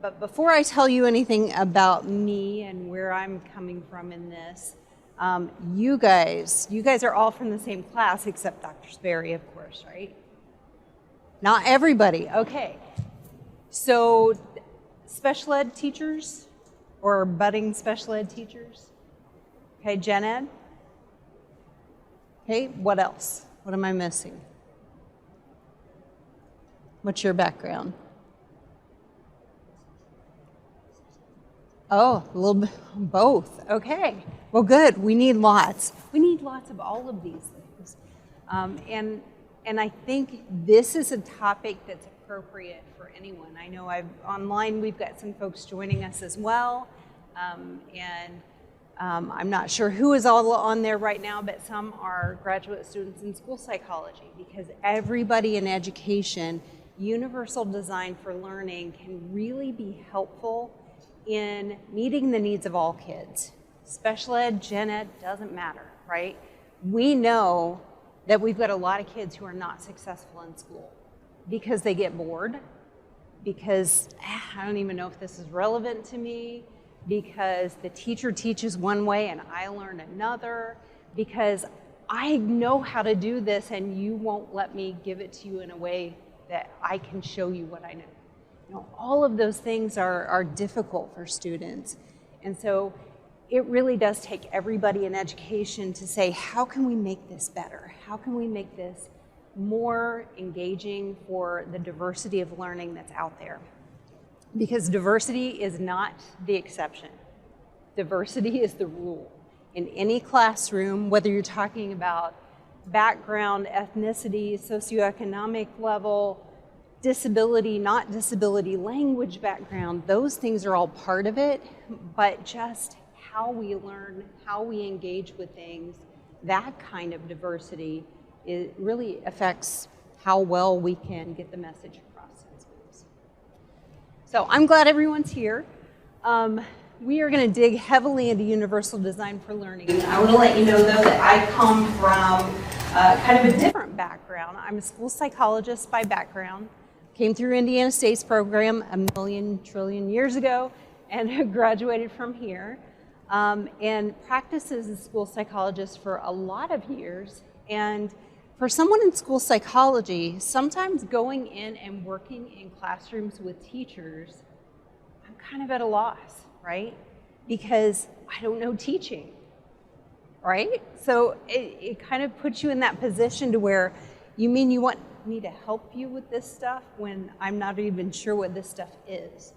But before I tell you anything about me and where I'm coming from in this, you guys are all from the same class except Dr. Sperry, of course, right? Not everybody, okay. So special ed teachers or budding special ed teachers? Okay, gen ed? Okay, what else? What am I missing? What's your background? Oh, a little bit, both. Okay, well good, we need lots. We need lots of all of these things. And I think this is a topic that's appropriate for anyone. I know online we've got some folks joining us as well. I'm not sure who is all on there right now, but some are graduate students in school psychology, because everybody in education, universal design for learning can really be helpful in meeting the needs of all kids. Special ed, gen ed, doesn't matter, right? We know that we've got a lot of kids who are not successful in school because they get bored, because I don't even know if this is relevant to me, because the teacher teaches one way and I learn another, because I know how to do this and you won't let me give it to you in a way that I can show you what I know. You know, all of those things are difficult for students. And so it really does take everybody in education to say, how can we make this better? How can we make this more engaging for the diversity of learning that's out there? Because diversity is not the exception. Diversity is the rule. In any classroom, whether you're talking about background, ethnicity, socioeconomic level, disability, not disability, language background, those things are all part of it, but just how we learn, how we engage with things, that kind of diversity, it really affects how well we can get the message across in schools. So I'm glad everyone's here. We are going to dig heavily into universal design for learning. I want to let you know, though, that I come from kind of a different background. I'm a school psychologist by background. Came through Indiana State's program a million trillion years ago and graduated from here. And practiced as a school psychologist for a lot of years. And for someone in school psychology, sometimes going in and working in classrooms with teachers, I'm kind of at a loss, right? Because I don't know teaching, right? So it kind of puts you in that position to where, you mean you want me to help you with this stuff when I'm not even sure what this stuff is?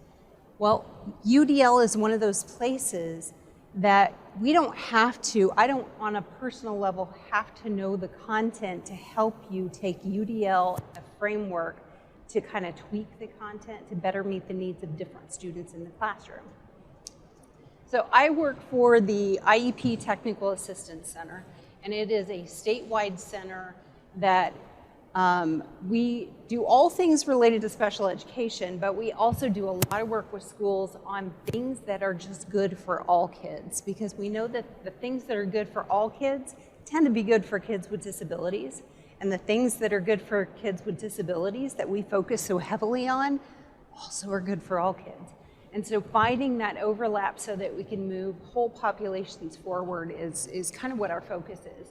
Well, UDL is one of those places that we don't have to, I don't on a personal level have to know the content to help you take UDL, a framework, to kind of tweak the content to better meet the needs of different students in the classroom. So I work for the IEP Technical Assistance Center, and it is a statewide center that we do all things related to special education, but we also do a lot of work with schools on things that are just good for all kids, because we know that the things that are good for all kids tend to be good for kids with disabilities, and the things that are good for kids with disabilities that we focus so heavily on also are good for all kids. And so finding that overlap so that we can move whole populations forward is kind of what our focus is.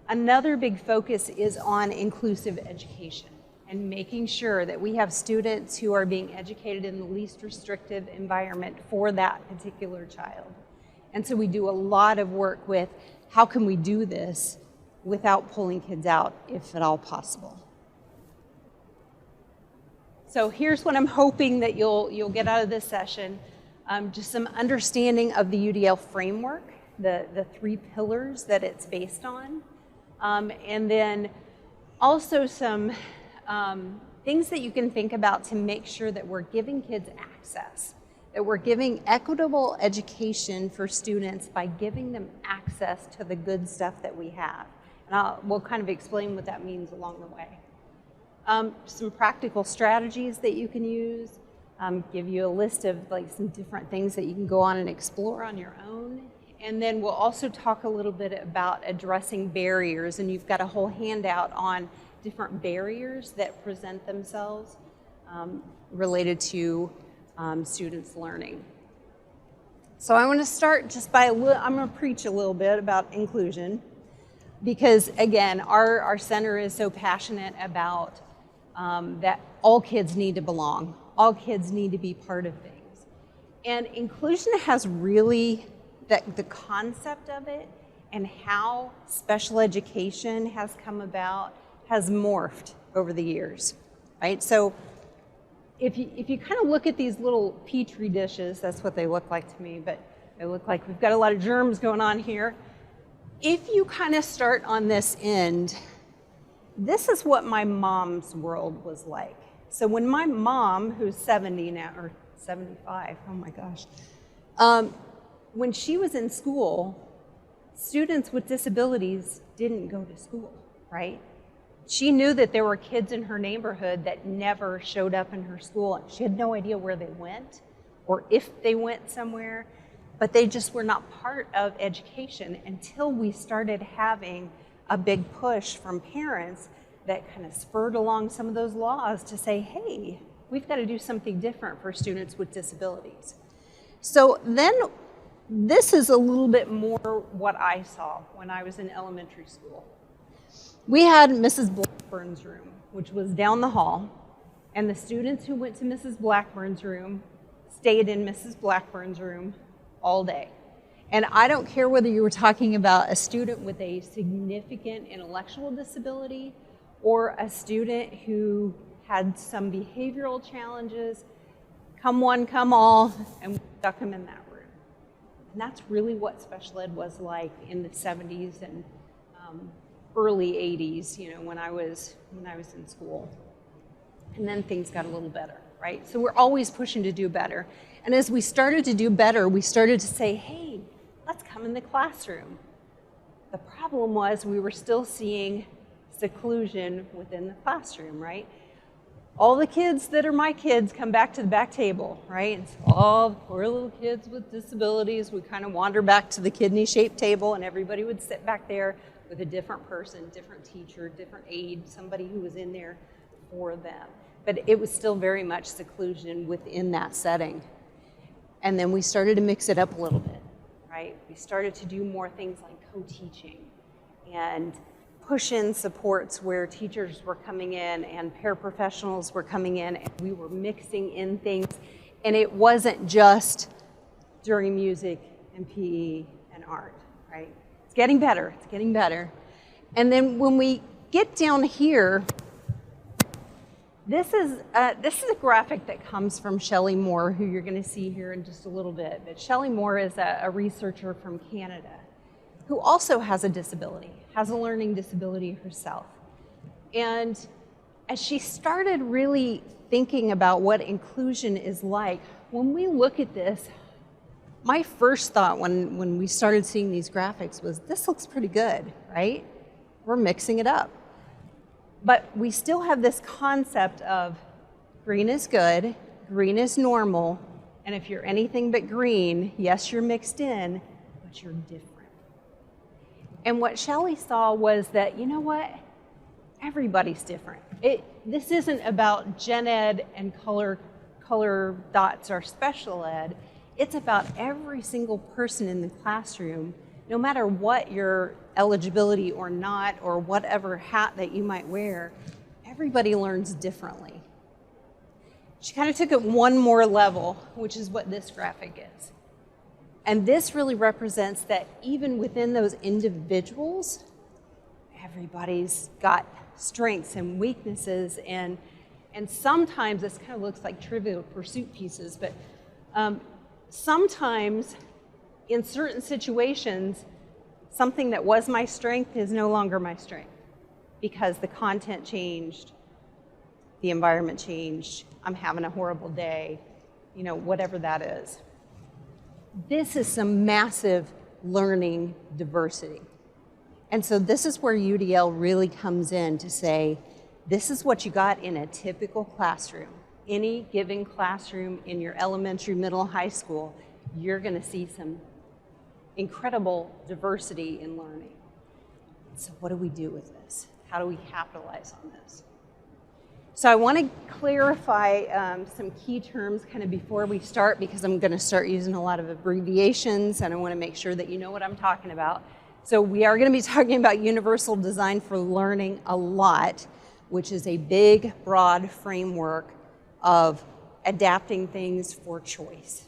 Another big focus is on inclusive education and making sure that we have students who are being educated in the least restrictive environment for that particular child. And so we do a lot of work with how can we do this without pulling kids out, if at all possible. So here's what I'm hoping that you'll get out of this session. Just some understanding of the UDL framework, the 3 pillars that it's based on. And then also some things that you can think about to make sure that we're giving kids access, that we're giving equitable education for students by giving them access to the good stuff that we have. And we'll kind of explain what that means along the way. Some practical strategies that you can use, give you a list of like some different things that you can go on and explore on your own. And then we'll also talk a little bit about addressing barriers, and you've got a whole handout on different barriers that present themselves related to students' learning. So I want to start just by, I'm going to preach a little bit about inclusion, because again, our center is so passionate about that all kids need to belong. All kids need to be part of things. And inclusion has really, the concept of it and how special education has come about has morphed over the years, right? So if you kind of look at these little Petri dishes, that's what they look like to me, but they look like we've got a lot of germs going on here. If you kind of start on this end, this is what my mom's world was like. So when my mom, who's 70 now, or 75, oh my gosh, when she was in school, students with disabilities didn't go to school, right? She knew that there were kids in her neighborhood that never showed up in her school. She had no idea where they went or if they went somewhere, but they just were not part of education until we started having a big push from parents that kind of spurred along some of those laws to say, hey, we've got to do something different for students with disabilities. So then this is a little bit more what I saw when I was in elementary school. We had Mrs. Blackburn's room, which was down the hall, and the students who went to Mrs. Blackburn's room stayed in Mrs. Blackburn's room all day. And I don't care whether you were talking about a student with a significant intellectual disability or a student who had some behavioral challenges, come one, come all, and we stuck them in that room. And that's really what special ed was like in the 70s and early 80s, you know, when I was in school. And then things got a little better, right? So we're always pushing to do better. And as we started to do better, we started to say, hey, let's come in the classroom. The problem was we were still seeing seclusion within the classroom, right? All the kids that are my kids come back to the back table, right? And so all the poor little kids with disabilities would kind of wander back to the kidney-shaped table, and everybody would sit back there with a different person, different teacher, different aide, somebody who was in there for them. But it was still very much seclusion within that setting. And then we started to mix it up a little bit, right? We started to do more things like co-teaching and push-in supports where teachers were coming in and paraprofessionals were coming in, and we were mixing in things. And it wasn't just during music and PE and art, right? It's getting better, it's getting better. And then when we get down here, this is a graphic that comes from Shelley Moore, who you're going to see here in just a little bit. But Shelley Moore is a researcher from Canada who also has a disability, has a learning disability herself. And as she started really thinking about what inclusion is like, when we look at this, my first thought when we started seeing these graphics was, this looks pretty good, right? We're mixing it up. But we still have this concept of green is good, green is normal, and if you're anything but green, yes, you're mixed in, but you're different. And what Shelley saw was that, you know what? Everybody's different. This isn't about gen ed and color dots or special ed. It's about every single person in the classroom, no matter what your eligibility or not, or whatever hat that you might wear, everybody learns differently. She kind of took it one more level, which is what this graphic is. And this really represents that even within those individuals, everybody's got strengths and weaknesses, and sometimes this kind of looks like Trivial Pursuit pieces, but sometimes in certain situations, something that was my strength is no longer my strength because the content changed, the environment changed, I'm having a horrible day, you know, whatever that is. This is some massive learning diversity. And so this is where UDL really comes in to say, this is what you got in a typical classroom. Any given classroom in your elementary, middle, high school, you're going to see some incredible diversity in learning. So what do we do with this? How do we capitalize on this? So I want to clarify some key terms kind of before we start, because I'm going to start using a lot of abbreviations and I want to make sure that you know what I'm talking about. So we are going to be talking about universal design for learning a lot, which is a big, broad framework of adapting things for choice.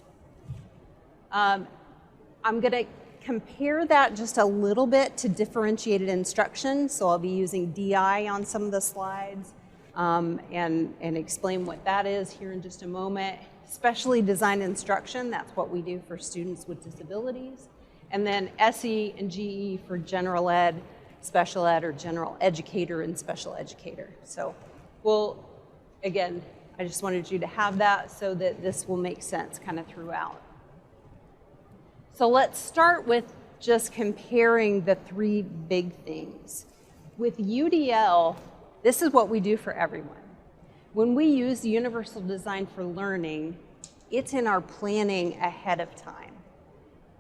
I'm going to compare that just a little bit to differentiated instruction. So I'll be using DI on some of the slides and explain what that is here in just a moment. Specially designed instruction, that's what we do for students with disabilities. And then SE and GE for general ed, special ed, or general educator and special educator. So again, I just wanted you to have that so that this will make sense kind of throughout. So let's start with just comparing the three big things. With UDL, this is what we do for everyone. When we use universal design for learning, it's in our planning ahead of time.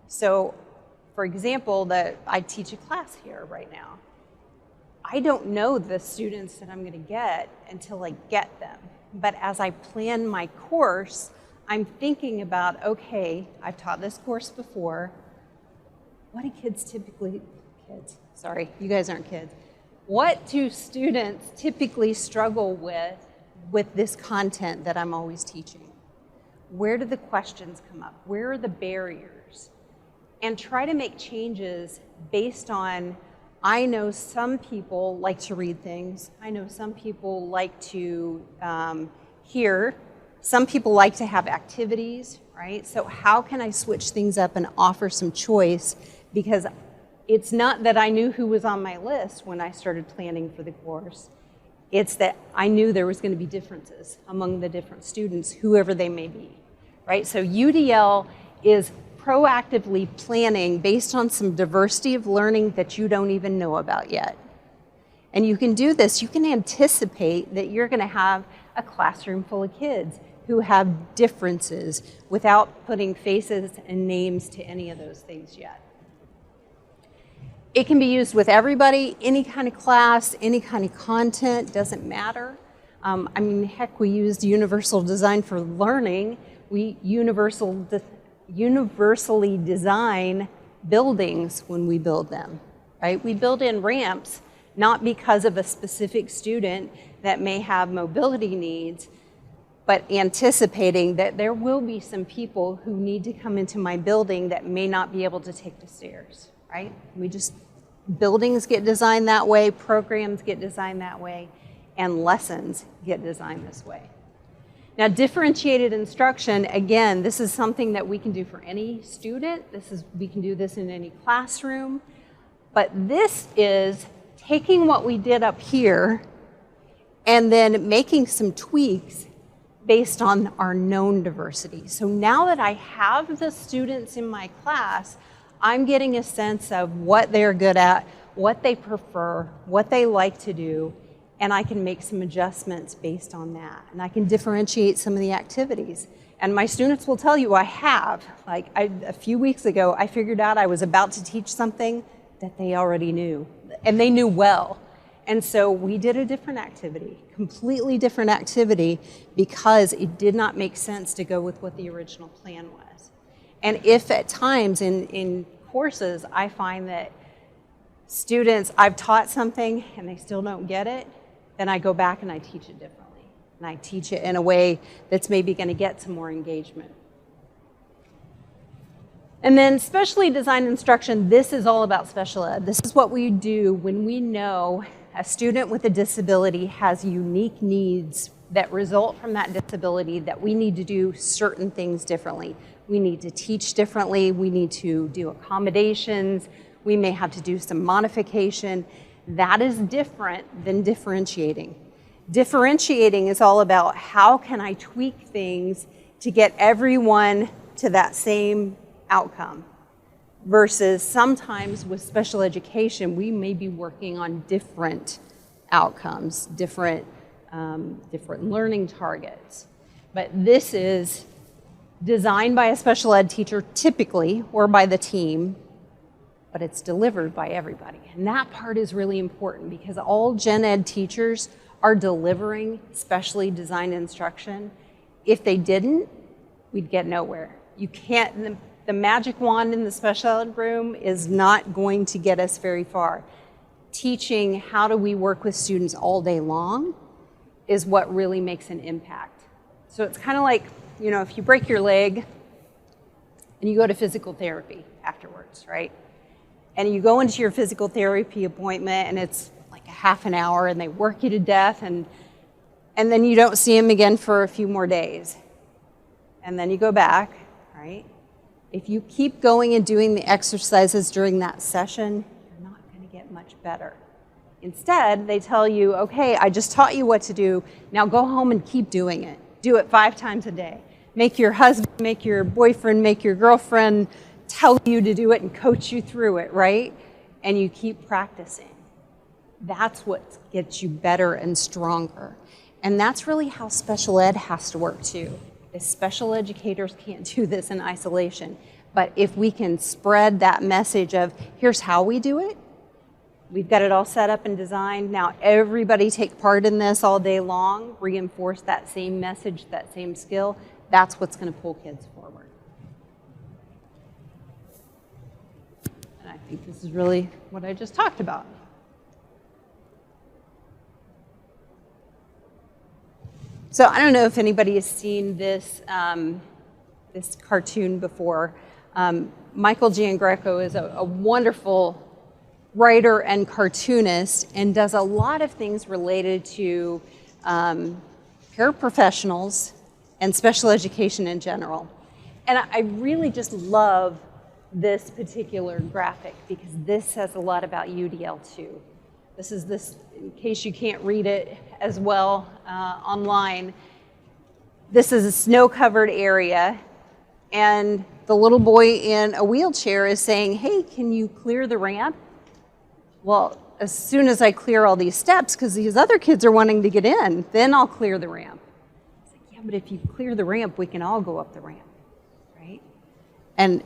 So, for example, I teach a class here right now. I don't know the students that I'm going to get until I get them. But as I plan my course, I'm thinking about, okay, I've taught this course before. What do sorry, you guys aren't kids. What do students typically struggle with this content that I'm always teaching? Where do the questions come up? Where are the barriers? And try to make changes based on, I know some people like to read things. I know some people like to hear. Some people like to have activities, right? So how can I switch things up and offer some choice? Because it's not that I knew who was on my list when I started planning for the course. It's that I knew there was going to be differences among the different students, whoever they may be, right? So UDL is proactively planning based on some diversity of learning that you don't even know about yet. And you can do this, you can anticipate that you're going to have a classroom full of kids who have differences without putting faces and names to any of those things yet. It can be used with everybody, any kind of class, any kind of content, doesn't matter. Heck, we used universal design for learning. We universally design buildings when we build them, right? We build in ramps, not because of a specific student that may have mobility needs, but anticipating that there will be some people who need to come into my building that may not be able to take the stairs, right? Buildings get designed that way, programs get designed that way, and lessons get designed this way. Now, differentiated instruction, again, this is something that we can do for any student. We can do this in any classroom, but this is taking what we did up here and then making some tweaks based on our known diversity. So now that I have the students in my class, I'm getting a sense of what they're good at, what they prefer, what they like to do, and I can make some adjustments based on that. And I can differentiate some of the activities. And my students will tell you I have. A few weeks ago, I figured out I was about to teach something that they already knew, and they knew well. And so we did a different activity, completely different activity, because it did not make sense to go with what the original plan was. And if at times in courses I find that students, I've taught something and they still don't get it, then I go back and I teach it differently. And I teach it in a way that's maybe going to get some more engagement. And then specially designed instruction, this is all about special ed. This is what we do when we know a student with a disability has unique needs that result from that disability, that we need to do certain things differently. We need to teach differently. We need to do accommodations. We may have to do some modification. That is different than differentiating. Differentiating is all about how can I tweak things to get everyone to that same outcome. Versus sometimes with special education, we may be working on different outcomes, different learning targets. But this is designed by a special ed teacher typically, or by the team, but it's delivered by everybody. And that part is really important because all gen ed teachers are delivering specially designed instruction. If they didn't, we'd get nowhere. You can't, the magic wand in the special ed room is not going to get us very far. Teaching how do we work with students all day long is what really makes an impact. So it's kind of like, you know, if you break your leg and you go to physical therapy afterwards, right? And you go into your physical therapy appointment and it's like a half an hour and they work you to death and then you don't see them again for a few more days. And then you go back, right? If you keep going and doing the exercises during that session, you're not going to get much better. Instead, they tell you, okay, I just taught you what to do. Now go home and keep doing it. Do it 5 times a day. Make your husband, make your boyfriend, make your girlfriend tell you to do it and coach you through it, right? And you keep practicing. That's what gets you better and stronger. And that's really how special ed has to work too. As special educators can't do this in isolation. But if we can spread that message of, here's how we do it, we've got it all set up and designed. Now everybody take part in this all day long, reinforce that same message, that same skill. That's what's going to pull kids forward. And I think this is really what I just talked about. So I don't know if anybody has seen this, this cartoon before. Michael Giangreco is a wonderful writer and cartoonist and does a lot of things related to paraprofessionals and special education in general. And I really just love this particular graphic because this says a lot about UDL too. This is this, in case you can't read it as well online, this is a snow-covered area and the little boy in a wheelchair is saying, hey, can you clear the ramp? Well, as soon as I clear all these steps, because these other kids are wanting to get in, then I'll clear the ramp. It's like, yeah, but if you clear the ramp, we can all go up the ramp, right? And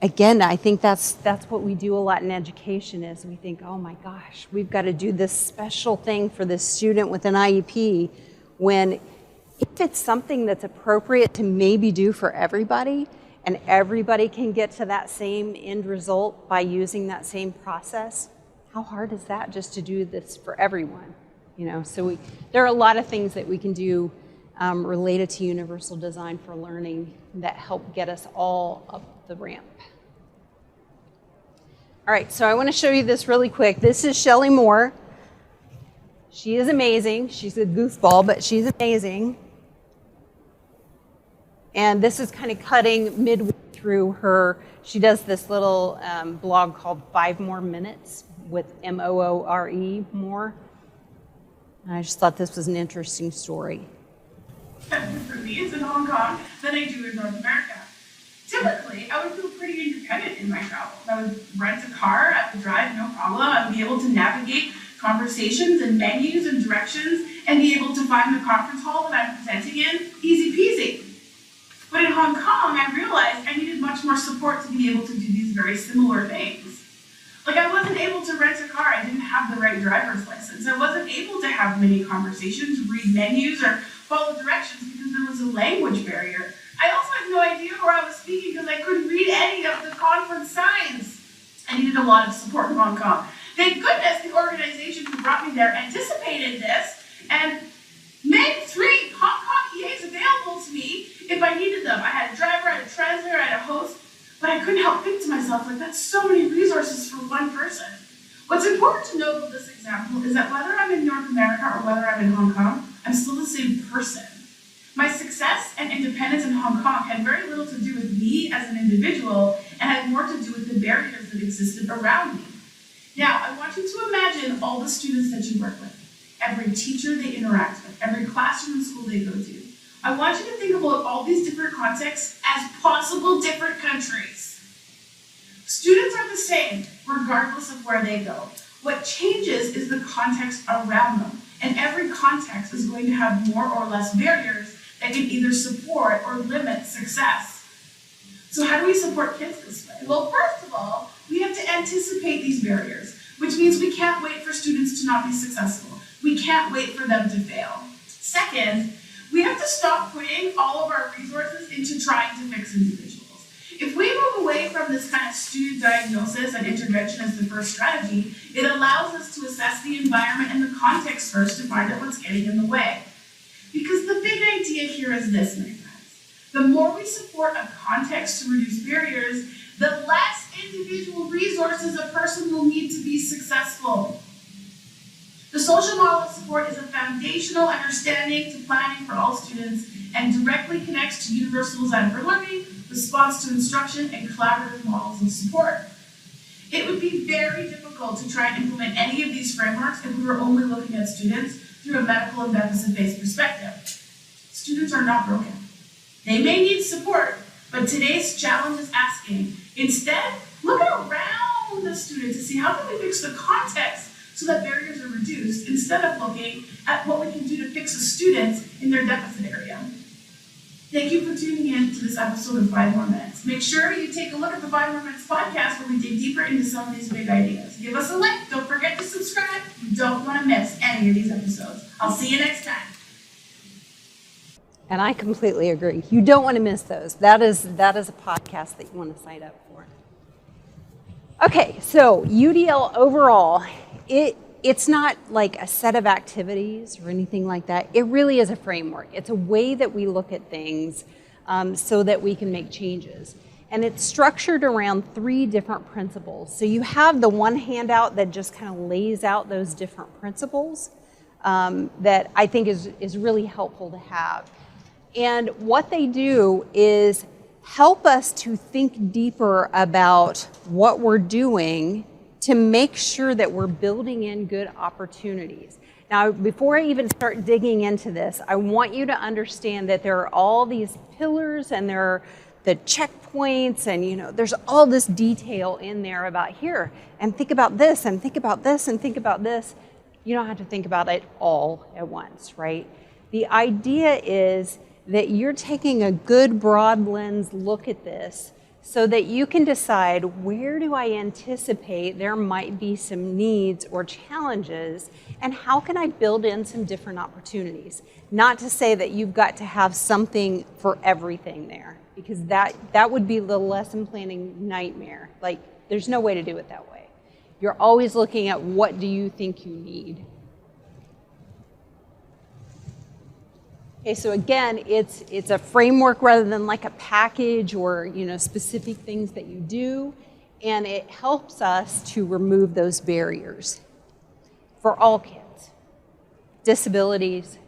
again, I think that's what we do a lot in education is we think, oh my gosh, we've got to do this special thing for this student with an IEP when if it's something that's appropriate to maybe do for everybody and everybody can get to that same end result by using that same process, how hard is that just to do this for everyone? You know, so there are a lot of things that we can do related to universal design for learning that help get us all up the ramp. All right, so I want to show you this really quick. This is Shelley Moore. She is amazing. She's a goofball, but she's amazing. And this is kind of cutting midway through her. She does this little blog called 5 More Minutes with M-O-O-R-E, More. And I just thought this was an interesting story. For me, it's in Hong Kong than I do in North America. Typically, I would feel pretty independent in my travels. I would rent a car, I would drive, no problem. I would be able to navigate conversations and menus and directions and be able to find the conference hall that I'm presenting in, easy peasy. But in Hong Kong, I realized I needed much more support to be able to do these very similar things. Like I wasn't able to rent a car, I didn't have the right driver's license. I wasn't able to have many conversations, read menus, or follow directions because there was a language barrier. I also had no idea where I was speaking because I couldn't read any of the conference signs. I needed a lot of support in Hong Kong. Thank goodness the organization who brought me there anticipated this and made 3 Hong Kong EAs available to me if I needed them. I had a driver, I had a translator, I had a host, but I couldn't help think to myself, like, that's so many resources for one person. What's important to note with this example is that whether I'm in North America or whether I'm in Hong Kong, I'm still the same person. My success and independence in Hong Kong had very little to do with me as an individual and had more to do with the barriers that existed around me. Now, I want you to imagine all the students that you work with, every teacher they interact with, every classroom and school they go to. I want you to think about all these different contexts as possible different countries. Students are the same regardless of where they go. What changes is the context around them, and every context is going to have more or less barriers that can either support or limit success. So how do we support kids this way? Well, first of all, we have to anticipate these barriers, which means we can't wait for students to not be successful. We can't wait for them to fail. Second, we have to stop putting all of our resources into trying to fix individuals. If we move away from this kind of student diagnosis and intervention as the first strategy, it allows us to assess the environment and the context first to find out what's getting in the way. Because the big idea here is this, my friends. The more we support a context to reduce barriers, the less individual resources a person will need to be successful. The social model of support is a foundational understanding to planning for all students and directly connects to universal design for learning, response to instruction, and collaborative models of support. It would be very difficult to try and implement any of these frameworks if we were only looking at students through a medical and deficit-based perspective. Students are not broken. They may need support, but today's challenge is asking, instead, look around the student to see how can we fix the context so that barriers are reduced, instead of looking at what we can do to fix the students in their deficit area. Thank you for tuning in to this episode of 5 More Minutes. Make sure you take a look at the 5 More Minutes podcast where we dig deeper into some of these big ideas. Give us a like. Don't forget to subscribe. You don't want to miss any of these episodes. I'll see you next time. And I completely agree. You don't want to miss those. That is a podcast that you want to sign up for. Okay, so UDL overall, it's not like a set of activities or anything like that. It really is a framework. It's a way that we look at things so that we can make changes. And it's structured around 3 different principles. So you have the one handout that just kind of lays out those different principles that I think is really helpful to have. And what they do is help us to think deeper about what we're doing to make sure that we're building in good opportunities. Now, before I even start digging into this, I want you to understand that there are all these pillars and there are the checkpoints and there's all this detail in there about here, and think about this, and think about this, and think about this. You don't have to think about it all at once, right? The idea is that you're taking a good broad lens look at this so that you can decide, where do I anticipate there might be some needs or challenges, and how can I build in some different opportunities? Not to say that you've got to have something for everything there, because that would be the lesson planning nightmare. Like, there's no way to do it that way. You're always looking at, what do you think you need? Okay, so again, it's a framework rather than like a package or specific things that you do, and it helps us to remove those barriers for all kids, disabilities,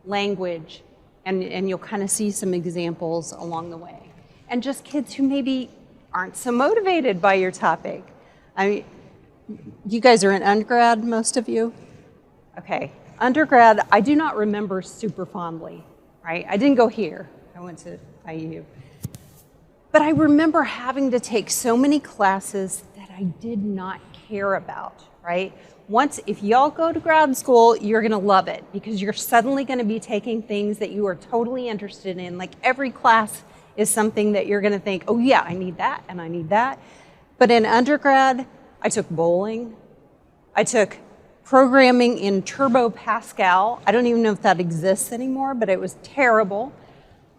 language, and you'll kind of see some examples along the way, and just kids who maybe aren't so motivated by your topic. I mean, you guys are in undergrad, most of you? Okay. Undergrad, I do not remember super fondly, right? I didn't go here. I went to IU. But I remember having to take so many classes that I did not care about, right? If y'all go to grad school, you're going to love it because you're suddenly going to be taking things that you are totally interested in. Like, every class is something that you're going to think, oh yeah, I need that and I need that. But in undergrad, I took bowling. I took programming in Turbo Pascal. I don't even know if that exists anymore, but it was terrible.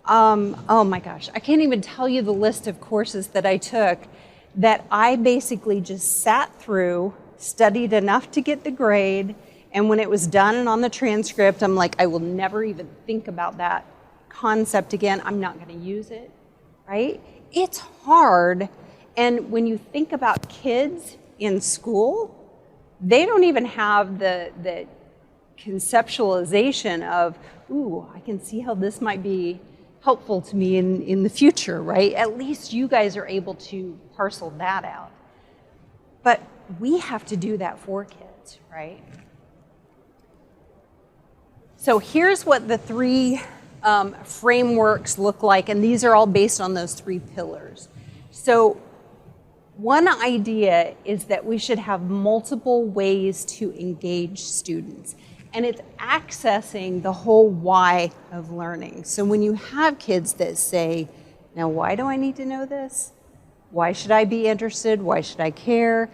Oh my gosh, I can't even tell you the list of courses that I took that I basically just sat through, studied enough to get the grade, and when it was done and on the transcript, I'm like, I will never even think about that concept again. I'm not going to use it, right? It's hard, and when you think about kids in school, they don't even have the conceptualization of, ooh, I can see how this might be helpful to me in the future, right? At least you guys are able to parcel that out. But we have to do that for kids, right? So here's what the 3 frameworks look like, and these are all based on those 3 pillars. So one idea is that we should have multiple ways to engage students, and it's accessing the whole why of learning. So when you have kids that say, now why do I need to know this? Why should I be interested? Why should I care?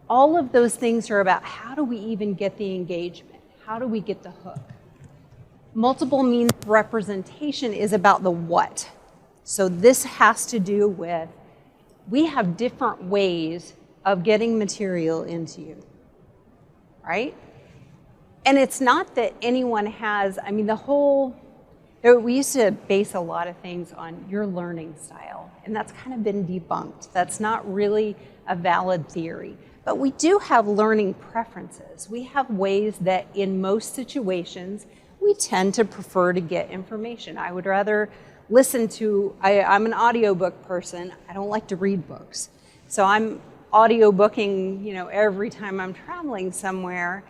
All of those things are about, how do we even get the engagement? how do we get the hook? Multiple means of representation is about the what. So this has to do with, we have different ways of getting material into you, right? And it's not that anyone has, I mean, we used to base a lot of things on your learning style, and that's kind of been debunked. That's not really a valid theory. But we do have learning preferences. We have ways that in most situations, we tend to prefer to get information. I would rather listen to, I'm an audiobook person. I don't like to read books. So I'm audiobooking, every time I'm traveling somewhere,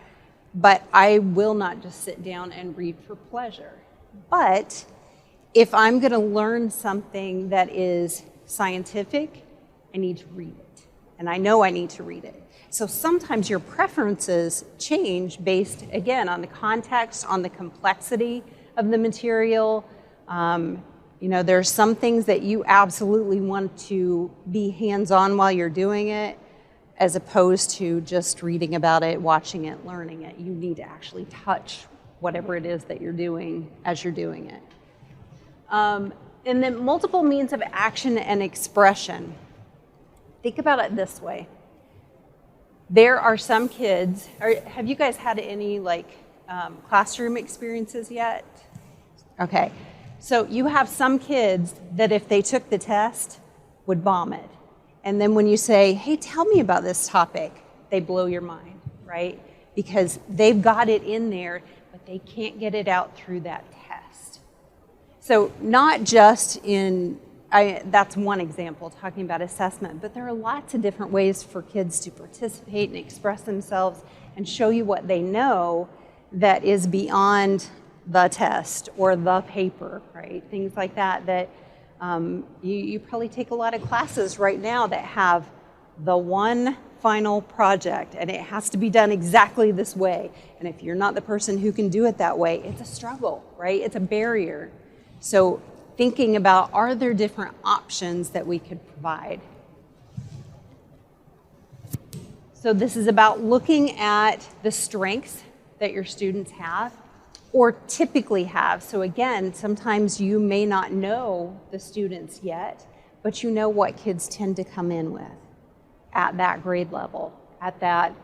but I will not just sit down and read for pleasure. But if I'm going to learn something that is scientific, I need to read it. And I know I need to read it. So sometimes your preferences change based, again, on the context, on the complexity of the material. There's some things that you absolutely want to be hands-on while you're doing it, as opposed to just reading about it, watching it, learning it. You need to actually touch whatever it is that you're doing as you're doing it. And then multiple means of action and expression. Think about it this way. There are some kids, have you guys had any classroom experiences yet? Okay, so you have some kids that if they took the test would bomb it. And then when you say, hey, tell me about this topic, they blow your mind, right? Because they've got it in there, but they can't get it out through that test. So not just that's one example, talking about assessment, but there are lots of different ways for kids to participate and express themselves and show you what they know that is beyond the test or the paper, right? Things like that you probably take a lot of classes right now that have the one final project and it has to be done exactly this way. And if you're not the person who can do it that way, it's a struggle, right? It's a barrier. So thinking about, are there different options that we could provide? So this is about looking at the strengths that your students have or typically have. So again, sometimes you may not know the students yet, but you know what kids tend to come in with at that grade level, at that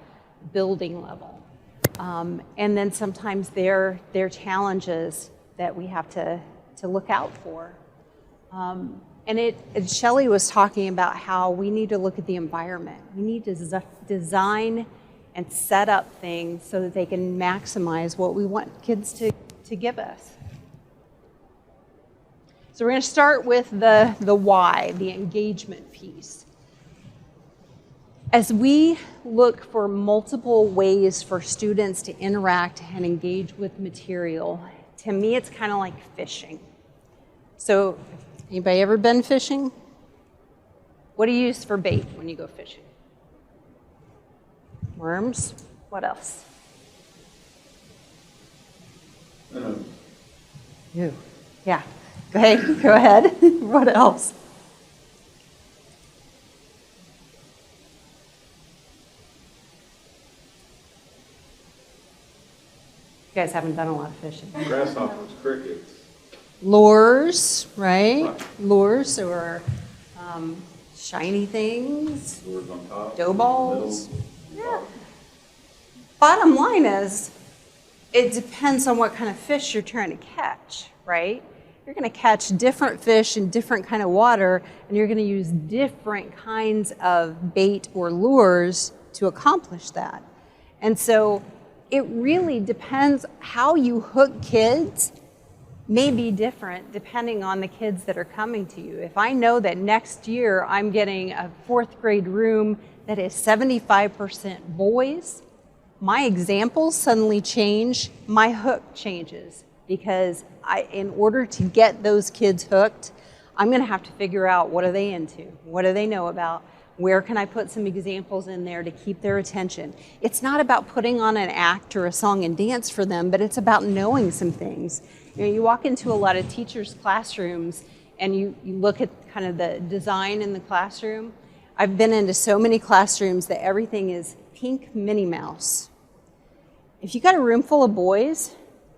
building level. And then sometimes they're challenges that we have to look out for. And Shelley was talking about how we need to look at the environment. We need to design and set up things so that they can maximize what we want kids to give us. So we're going to start with the why, the engagement piece. As we look for multiple ways for students to interact and engage with material, to me it's kind of like fishing. So anybody ever been fishing? What do you use for bait when you go fishing? Worms? What else? You. Yeah. Go ahead. What else? You guys haven't done a lot of fishing. Grasshoppers, crickets. Lures, right? Lures or shiny things. Lures on top. Dough balls. Yeah. Bottom line is, it depends on what kind of fish you're trying to catch, right? You're going to catch different fish in different kind of water, and you're going to use different kinds of bait or lures to accomplish that. And so it really depends how you hook kids may be different depending on the kids that are coming to you. If I know that next year I'm getting a 4th grade room that is 75% boys, my examples suddenly change, my hook changes, because in order to get those kids hooked, I'm going to have to figure out what are they into, what do they know about, where can I put some examples in there to keep their attention. It's not about putting on an act or a song and dance for them, but it's about knowing some things. You walk into a lot of teachers' classrooms and you look at kind of the design in the classroom. I've been into so many classrooms that everything is pink Minnie Mouse. If you got a room full of boys,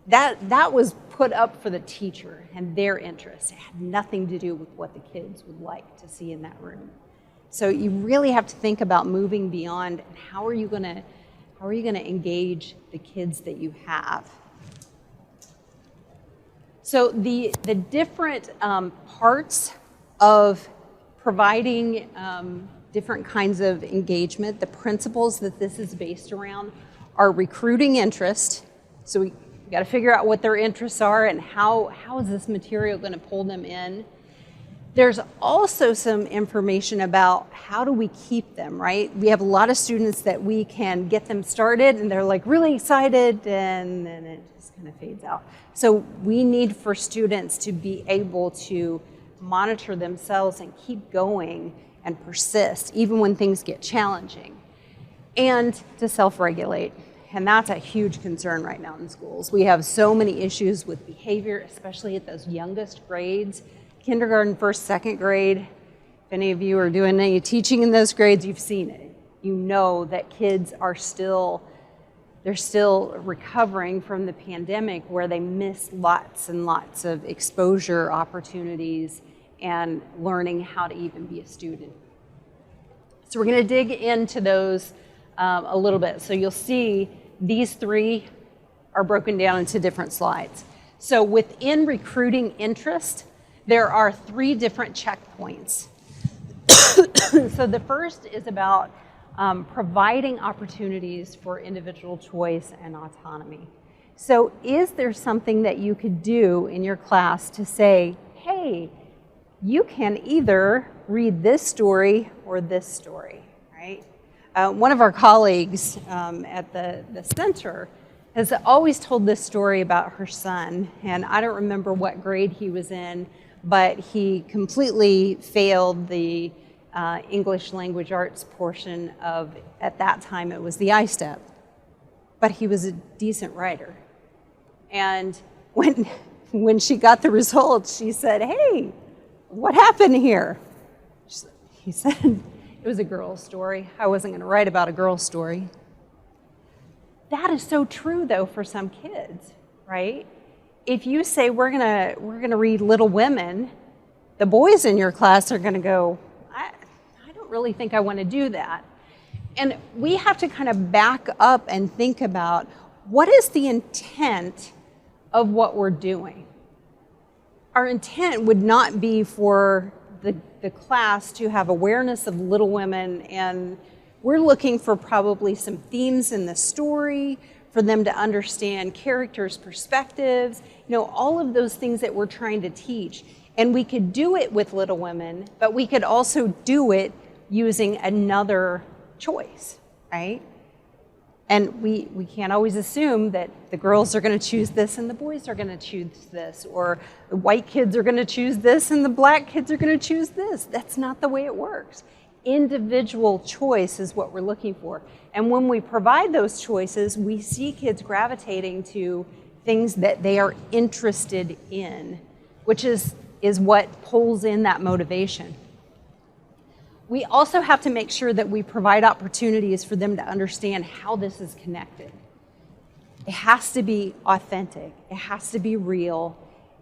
that was put up for the teacher and their interests. It had nothing to do with what the kids would like to see in that room. So you really have to think about moving beyond, and how are you going to engage the kids that you have. So the different parts of providing different kinds of engagement, the principles that this is based around are recruiting interest. So we got to figure out what their interests are and how is this material going to pull them in. There's also some information about how do we keep them, right? We have a lot of students that we can get them started and they're like really excited and then it just kind of fades out. So we need for students to be able to monitor themselves and keep going and persist even when things get challenging, and to self-regulate. And that's a huge concern right now in schools. We have so many issues with behavior, especially at those youngest grades. Kindergarten, first, second grade. If any of you are doing any teaching in those grades, you've seen it. You know that kids are still recovering from the pandemic, where they miss lots and lots of exposure opportunities and learning how to even be a student. So we're going to dig into those a little bit. So you'll see these three are broken down into different slides. So within recruiting interest, there are 3 different checkpoints. So the first is about providing opportunities for individual choice and autonomy. So is there something that you could do in your class to say, hey, you can either read this story or this story, right? One of our colleagues at the center has always told this story about her son, and I don't remember what grade he was in, but he completely failed the English language arts portion of, at that time it was the I-STEP, but he was a decent writer. And when she got the results, she said, hey, what happened here? He said, it was a girl's story. I wasn't going to write about a girl's story. That is so true, though, for some kids, right? If you say we're gonna read Little Women, the boys in your class are going to go, I don't really think I want to do that. And we have to kind of back up and think about, what is the intent of what we're doing? Our intent would not be for the class to have awareness of Little Women, and we're looking for probably some themes in the story, for them to understand characters' perspectives, all of those things that we're trying to teach. And we could do it with Little Women, but we could also do it using another choice, right? And we can't always assume that the girls are going to choose this and the boys are going to choose this, or the white kids are going to choose this and the black kids are going to choose this. That's not the way it works. Individual choice is what we're looking for. And when we provide those choices, we see kids gravitating to things that they are interested in, which is what pulls in that motivation. We also have to make sure that we provide opportunities for them to understand how this is connected. It has to be authentic. It has to be real.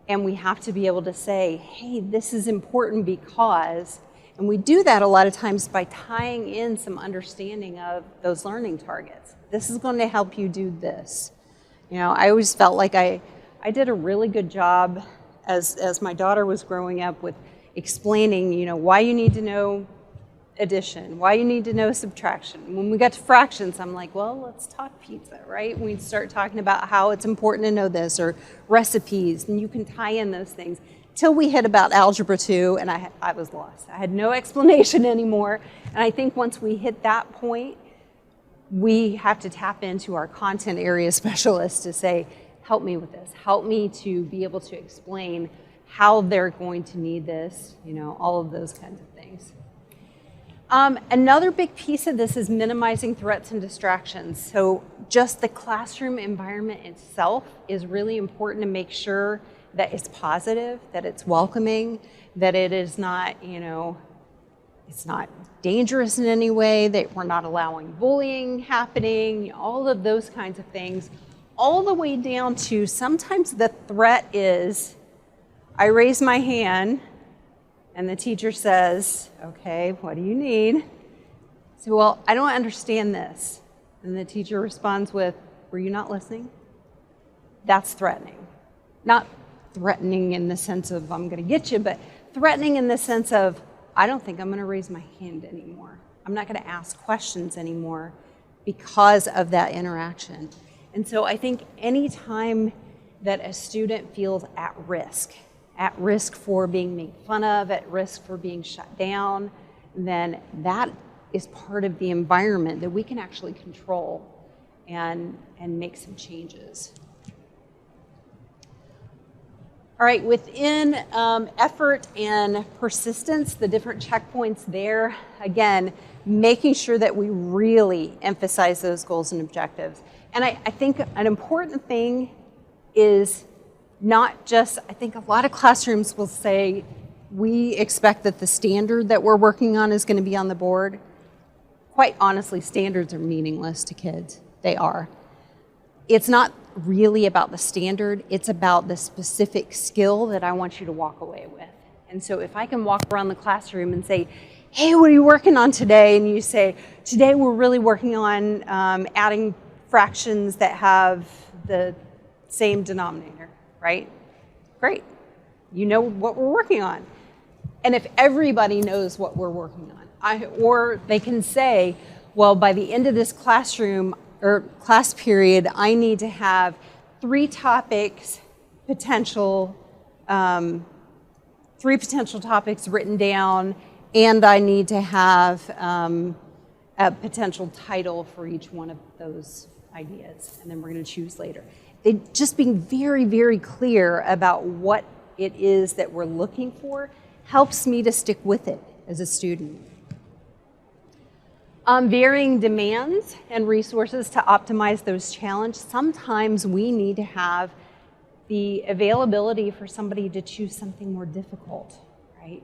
And we have to be able to say, hey, this is important because, and we do that a lot of times by tying in some understanding of those learning targets. This is going to help you do this. I always felt like I did a really good job as my daughter was growing up with explaining, why you need to know addition, why you need to know subtraction. When we got to fractions, I'm like, well, let's talk pizza, right? We start talking about how it's important to know this, or recipes, and you can tie in those things. Till we hit about Algebra 2, and I was lost. I had no explanation anymore. And I think once we hit that point, we have to tap into our content area specialists to say, help me with this. Help me to be able to explain how they're going to need this, all of those kinds of things. Another big piece of this is minimizing threats and distractions. So just the classroom environment itself is really important to make sure that it's positive, that it's welcoming, that it is not, it's not dangerous in any way, that we're not allowing bullying happening, all of those kinds of things, all the way down to sometimes the threat is, I raise my hand and the teacher says, okay, what do you need? So, well, I don't understand this. And the teacher responds with, were you not listening? That's threatening. Not threatening in the sense of I'm going to get you, but threatening in the sense of I don't think I'm going to raise my hand anymore. I'm not going to ask questions anymore because of that interaction. And so I think any time that a student feels at risk for being made fun of, at risk for being shut down, then that is part of the environment that we can actually control and make some changes. All right, within effort and persistence, the different checkpoints there, again, making sure that we really emphasize those goals and objectives. And I think an important thing is not just, I think a lot of classrooms will say, we expect that the standard that we're working on is going to be on the board. Quite honestly, standards are meaningless to kids. They are. It's not really about the standard, it's about the specific skill that I want you to walk away with. And so if I can walk around the classroom and say, hey, what are you working on today? And you say, today we're really working on adding fractions that have the same denominator, right? Great. You know what we're working on. And if everybody knows what we're working on, or they can say, well, by the end of this classroom or class period, I need to have 3 topics, three potential topics written down, and I need to have a potential title for each one of those ideas, and then we're going to choose later. They just being very, very clear about what it is that we're looking for helps me to stick with it as a student. Varying demands and resources to optimize those challenges. Sometimes we need to have the availability for somebody to choose something more difficult, right?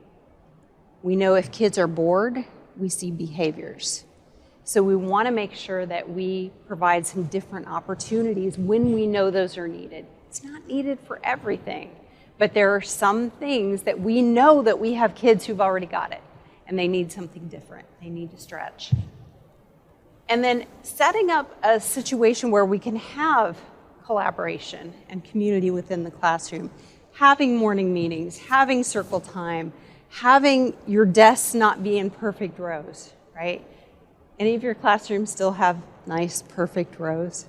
We know if kids are bored, we see behaviors. So we want to make sure that we provide some different opportunities when we know those are needed. It's not needed for everything, but there are some things that we know that we have kids who've already got it, and they need something different. They need to stretch. And then setting up a situation where we can have collaboration and community within the classroom, having morning meetings, having circle time, having your desks not be in perfect rows, right? Any of your classrooms still have nice, perfect rows?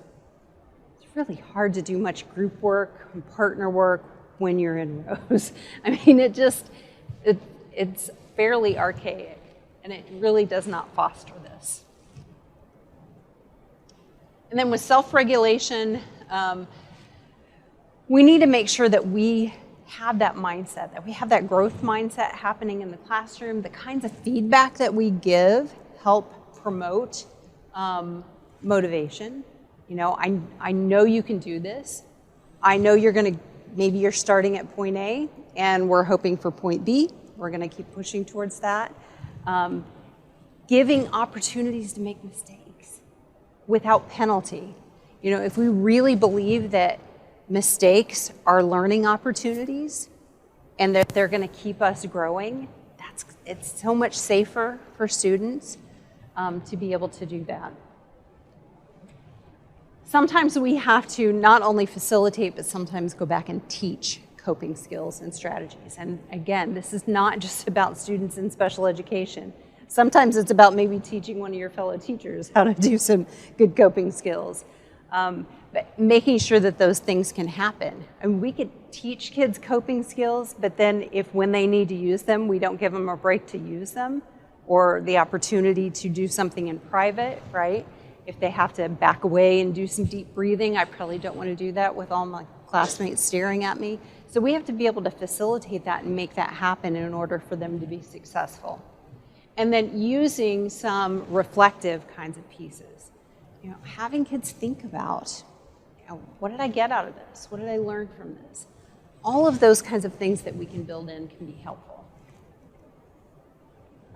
It's really hard to do much group work and partner work when you're in rows. I mean, it's fairly archaic, and it really does not foster this. And then with self-regulation, we need to make sure that we have that mindset, that we have that growth mindset happening in the classroom. The kinds of feedback that we give help promote motivation. You know, I know you can do this. I know maybe you're starting at point A and we're hoping for point B. We're going to keep pushing towards that. Giving opportunities to make mistakes without penalty. You know, if we really believe that mistakes are learning opportunities and that they're going to keep us growing, it's so much safer for students to be able to do that. Sometimes we have to not only facilitate, but sometimes go back and teach coping skills and strategies. And again, this is not just about students in special education. Sometimes it's about maybe teaching one of your fellow teachers how to do some good coping skills. But making sure that those things can happen. And we could teach kids coping skills, but then when they need to use them, we don't give them a break to use them or the opportunity to do something in private, right? If they have to back away and do some deep breathing, I probably don't want to do that with all my classmates staring at me. So we have to be able to facilitate that and make that happen in order for them to be successful. And then using some reflective kinds of pieces. You know, having kids think about, you know, what did I get out of this? What did I learn from this? All of those kinds of things that we can build in can be helpful.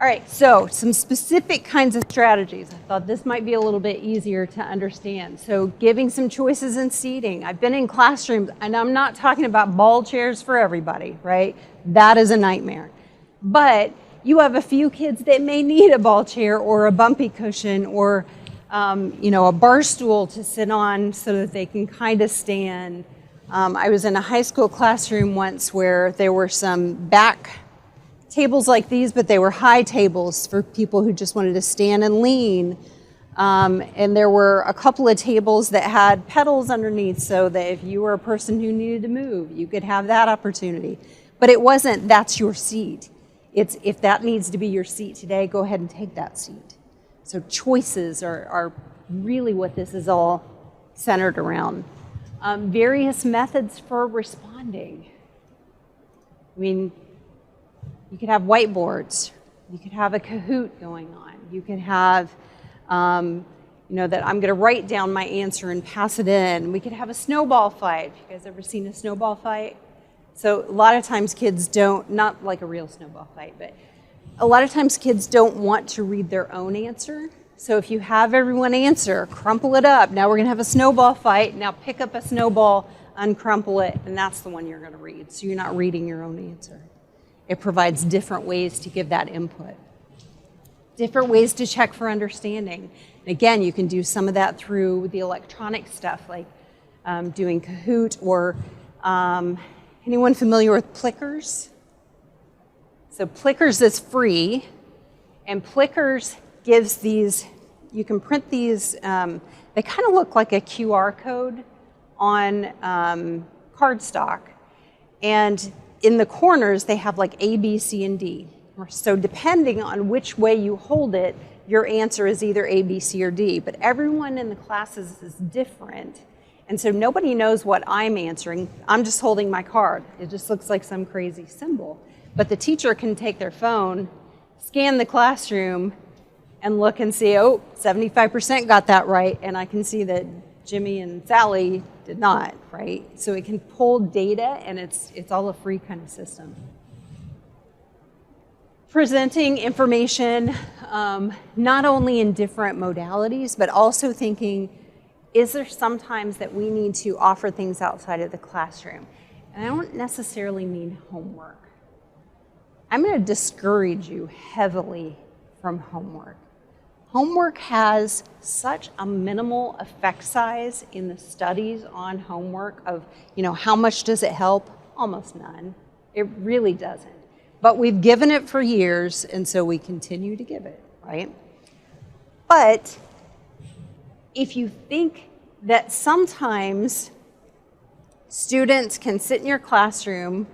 All right, so some specific kinds of strategies. I thought this might be a little bit easier to understand. So giving some choices in seating. I've been in classrooms, and I'm not talking about ball chairs for everybody, right? That is a nightmare. But you have a few kids that may need a ball chair or a bumpy cushion or a bar stool to sit on so that they can kind of stand. I was in a high school classroom once where there were some back tables like these, but they were high tables for people who just wanted to stand and lean. And there were a couple of tables that had pedals underneath so that if you were a person who needed to move, you could have that opportunity. But it wasn't, that's your seat. It's, if that needs to be your seat today, go ahead and take that seat. So choices are really what this is all centered around. Various methods for responding. I mean, you could have whiteboards. You could have a Kahoot going on. You could have, that I'm going to write down my answer and pass it in. We could have a snowball fight. Have you guys ever seen a snowball fight? So a lot of times kids don't, not like a real snowball fight, but a lot of times kids don't want to read their own answer. So if you have everyone answer, crumple it up. Now we're going to have a snowball fight. Now pick up a snowball, uncrumple it, and that's the one you're going to read. So you're not reading your own answer. It provides different ways to give that input. Different ways to check for understanding. And again, you can do some of that through the electronic stuff, like doing Kahoot or anyone familiar with Plickers? So Plickers is free, and Plickers gives these, you can print these, they kind of look like a QR code on cardstock. And in the corners, they have like A, B, C, and D. So depending on which way you hold it, your answer is either A, B, C, or D. But everyone in the classes is different. And so nobody knows what I'm answering. I'm just holding my card. It just looks like some crazy symbol. But the teacher can take their phone, scan the classroom, and look and see, oh, 75% got that right. And I can see that Jimmy and Sally did not, right? So it can pull data, and it's all a free kind of system. Presenting information, not only in different modalities, but also thinking, is there sometimes that we need to offer things outside of the classroom? And I don't necessarily mean homework. I'm going to discourage you heavily from homework. Homework has such a minimal effect size in the studies on homework of, how much does it help? Almost none. It really doesn't. But we've given it for years, and so we continue to give it, right? But if you think that sometimes students can sit in your classroom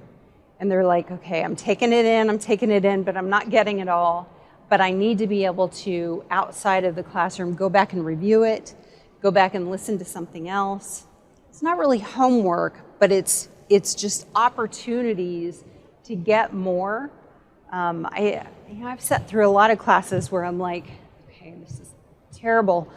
and they're like, okay, I'm taking it in, but I'm not getting it all. But I need to be able to, outside of the classroom, go back and review it, go back and listen to something else. It's not really homework, but it's just opportunities to get more. I've sat through a lot of classes where I'm like, okay, this is terrible.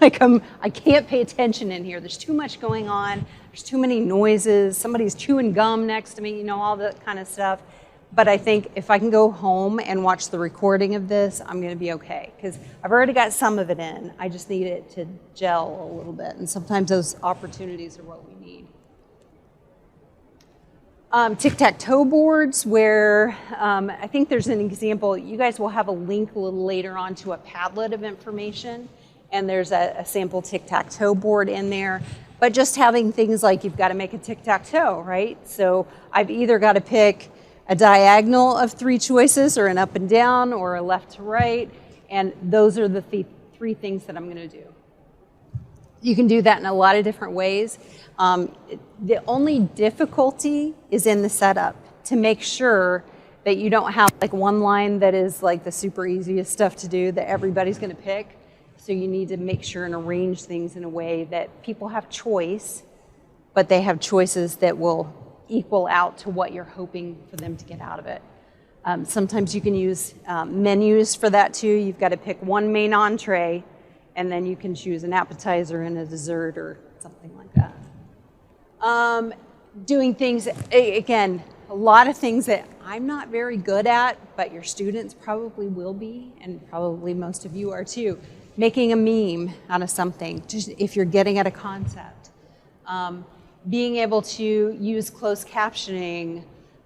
I can't pay attention in here. There's too much going on. There's too many noises. Somebody's chewing gum next to me, all that kind of stuff. But I think if I can go home and watch the recording of this, I'm going to be okay. Because I've already got some of it in. I just need it to gel a little bit. And sometimes those opportunities are what we need. Tic-tac-toe boards where I think there's an example. You guys will have a link a little later on to a Padlet of information. And there's a sample tic-tac-toe board in there. But just having things like you've got to make a tic-tac-toe, right? So I've either got to pick a diagonal of 3 choices or an up and down or a left to right. And those are the 3 things that I'm going to do. You can do that in a lot of different ways. The only difficulty is in the setup to make sure that you don't have like one line that is like the super easiest stuff to do that everybody's going to pick. So you need to make sure and arrange things in a way that people have choice, but they have choices that will equal out to what you're hoping for them to get out of it. Sometimes you can use menus for that too. You've got to pick one main entree, and then you can choose an appetizer and a dessert or something like that. Doing things, again, a lot of things that I'm not very good at, but your students probably will be, and probably most of you are too. Making a meme out of something, just if you're getting at a concept. Being able to use closed captioning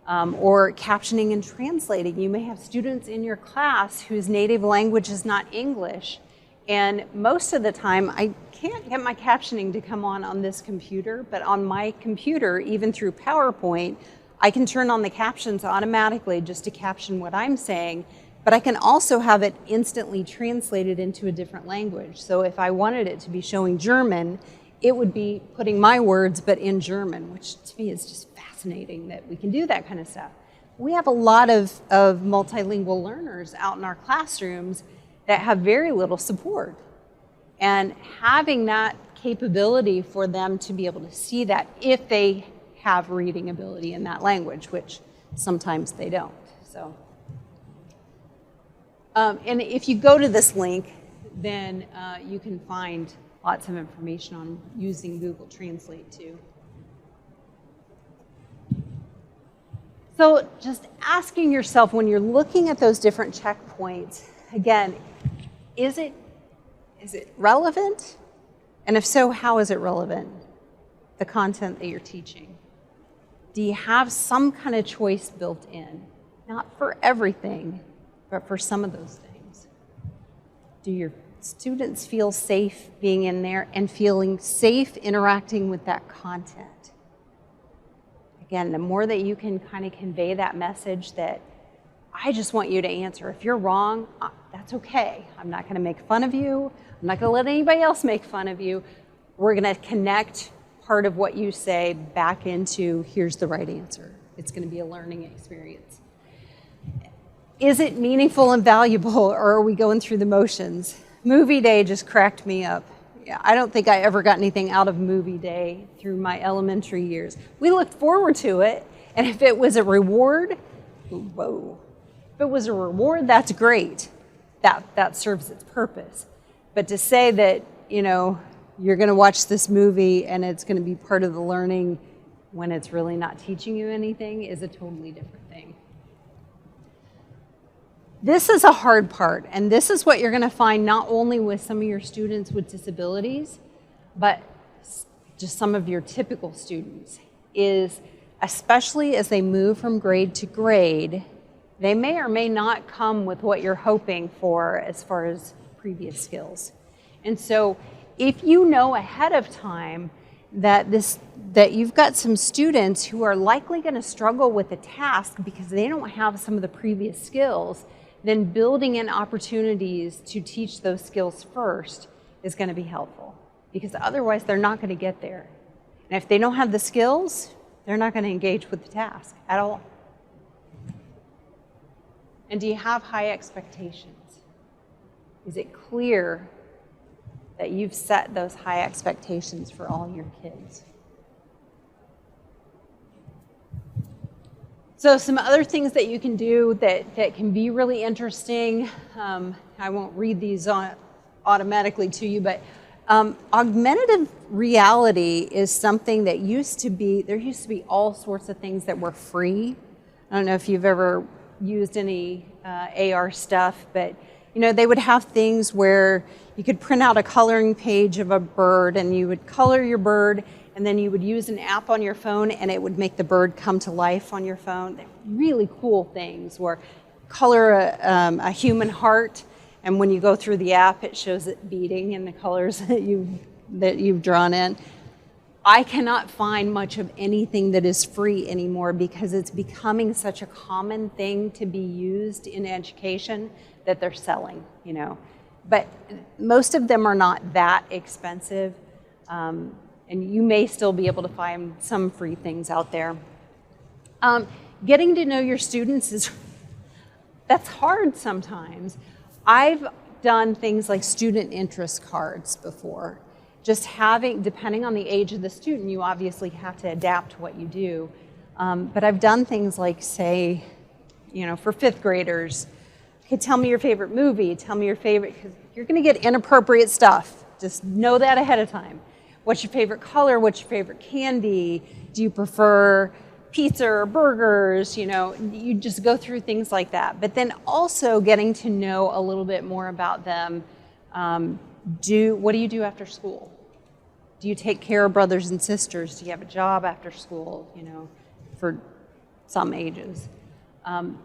or captioning and translating. You may have students in your class whose native language is not English, and most of the time I can't get my captioning to come on this computer, but on my computer, even through PowerPoint, I can turn on the captions automatically just to caption what I'm saying, but I can also have it instantly translated into a different language. So if I wanted it to be showing German, it would be putting my words but in German, which to me is just fascinating that we can do that kind of stuff. We have a lot of multilingual learners out in our classrooms that have very little support. And having that capability for them to be able to see that if they have reading ability in that language, which sometimes they don't. So, and if you go to this link, then you can find lots of information on using Google Translate too. So just asking yourself when you're looking at those different checkpoints, again, is it relevant? And if so, how is it relevant? The content that you're teaching. Do you have some kind of choice built in? Not for everything, but for some of those things. Do your students feel safe being in there and feeling safe interacting with that content? Again, the more that you can kind of convey that message that I just want you to answer. If you're wrong, that's okay. I'm not going to make fun of you. I'm not going to let anybody else make fun of you. We're going to connect part of what you say back into here's the right answer. It's going to be a learning experience. Is it meaningful and valuable, or are we going through the motions? Movie day just cracked me up. I don't think I ever got anything out of movie day through my elementary years. We looked forward to it, and if it was a reward, whoa. If it was a reward, that's great. That serves its purpose. But to say that, you know, you're going to watch this movie and it's going to be part of the learning when it's really not teaching you anything is a totally different thing. This is a hard part, and this is what you're going to find not only with some of your students with disabilities, but just some of your typical students, is especially as they move from grade to grade, they may or may not come with what you're hoping for as far as previous skills. And so if you know ahead of time that you've got some students who are likely going to struggle with a task because they don't have some of the previous skills, then building in opportunities to teach those skills first is going to be helpful, because otherwise they're not going to get there. And if they don't have the skills, they're not going to engage with the task at all. And do you have high expectations? Is it clear that you've set those high expectations for all your kids? So some other things that you can do that can be really interesting, I won't read these automatically to you, but augmentative reality is something that there used to be all sorts of things that were free. I don't know if you've ever used any AR stuff, but you know, they would have things where you could print out a coloring page of a bird and you would color your bird, and then you would use an app on your phone and it would make the bird come to life on your phone. They're really cool things, where color a human heart, and when you go through the app it shows it beating in the colors that you've drawn in. I cannot find much of anything that is free anymore because it's becoming such a common thing to be used in education that they're selling, you know. But most of them are not that expensive. And you may still be able to find some free things out there. Getting to know your students that's hard sometimes. I've done things like student interest cards before. Just depending on the age of the student, you obviously have to adapt what you do. But I've done things like, say, you know, for fifth graders, okay, tell me your favorite movie, tell me your favorite, because you're gonna get inappropriate stuff. Just know that ahead of time. What's your favorite color? What's your favorite candy? Do you prefer pizza or burgers, you just go through things like that. But then also getting to know a little bit more about them. What do you do after school? Do you take care of brothers and sisters? Do you have a job after school, for some ages?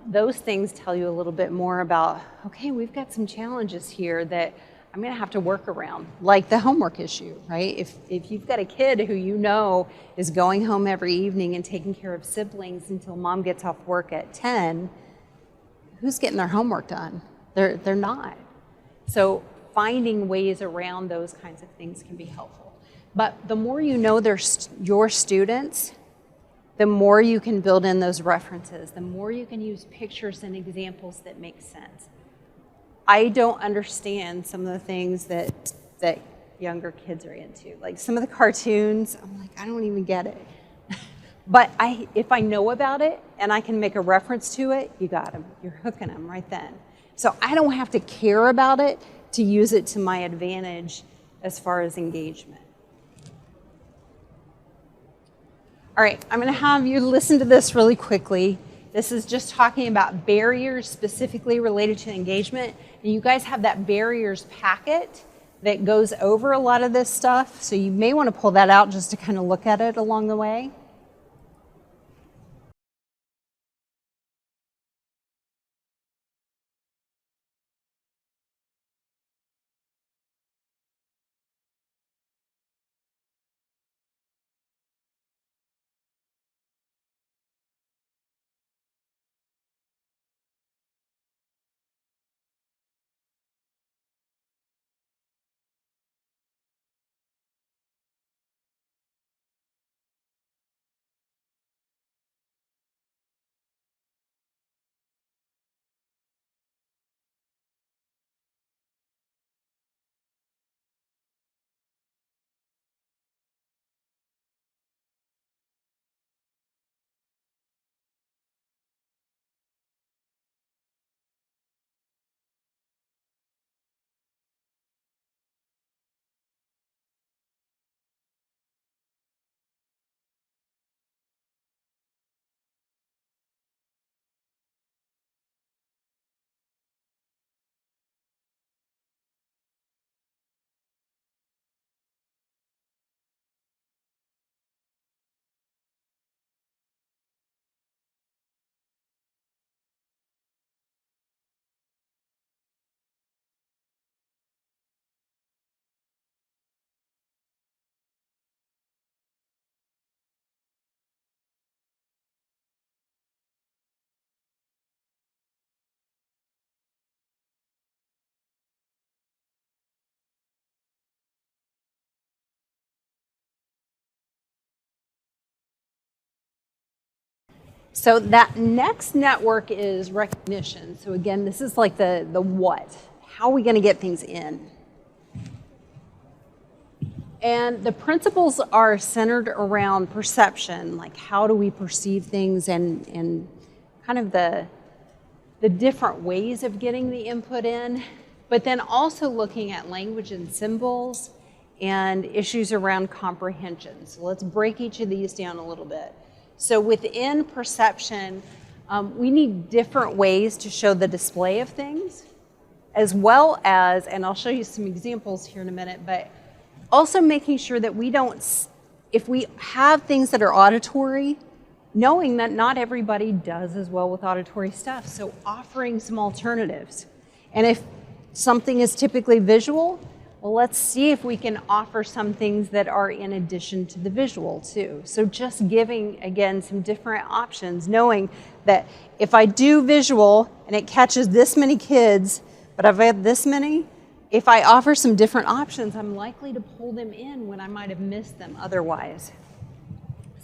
Those things tell you a little bit more about, okay, we've got some challenges here that I'm going to have to work around, like the homework issue, right? If you've got a kid who is going home every evening and taking care of siblings until mom gets off work at 10, who's getting their homework done? They're not. So finding ways around those kinds of things can be helpful. But the more you know your students, the more you can build in those references, the more you can use pictures and examples that make sense. I don't understand some of the things that younger kids are into. Like some of the cartoons, I'm like, I don't even get it. But if I know about it and I can make a reference to it, you got them. You're hooking them right then. So I don't have to care about it to use it to my advantage as far as engagement. All right, I'm going to have you listen to this really quickly. This is just talking about barriers specifically related to engagement. And you guys have that barriers packet that goes over a lot of this stuff. So you may want to pull that out just to kind of look at it along the way. So that next network is recognition. So again, this is like the what. How are we going to get things in? And the principles are centered around perception, like how do we perceive things and kind of the different ways of getting the input in, but then also looking at language and symbols and issues around comprehension. So let's break each of these down a little bit. So within perception, we need different ways to show the display of things, as well as, and I'll show you some examples here in a minute, but also making sure that we don't, if we have things that are auditory, knowing that not everybody does as well with auditory stuff, so offering some alternatives. And if something is typically visual, well, let's see if we can offer some things that are in addition to the visual too. So just giving, again, some different options, knowing that if I do visual and it catches this many kids, but I've had this many, if I offer some different options, I'm likely to pull them in when I might have missed them otherwise.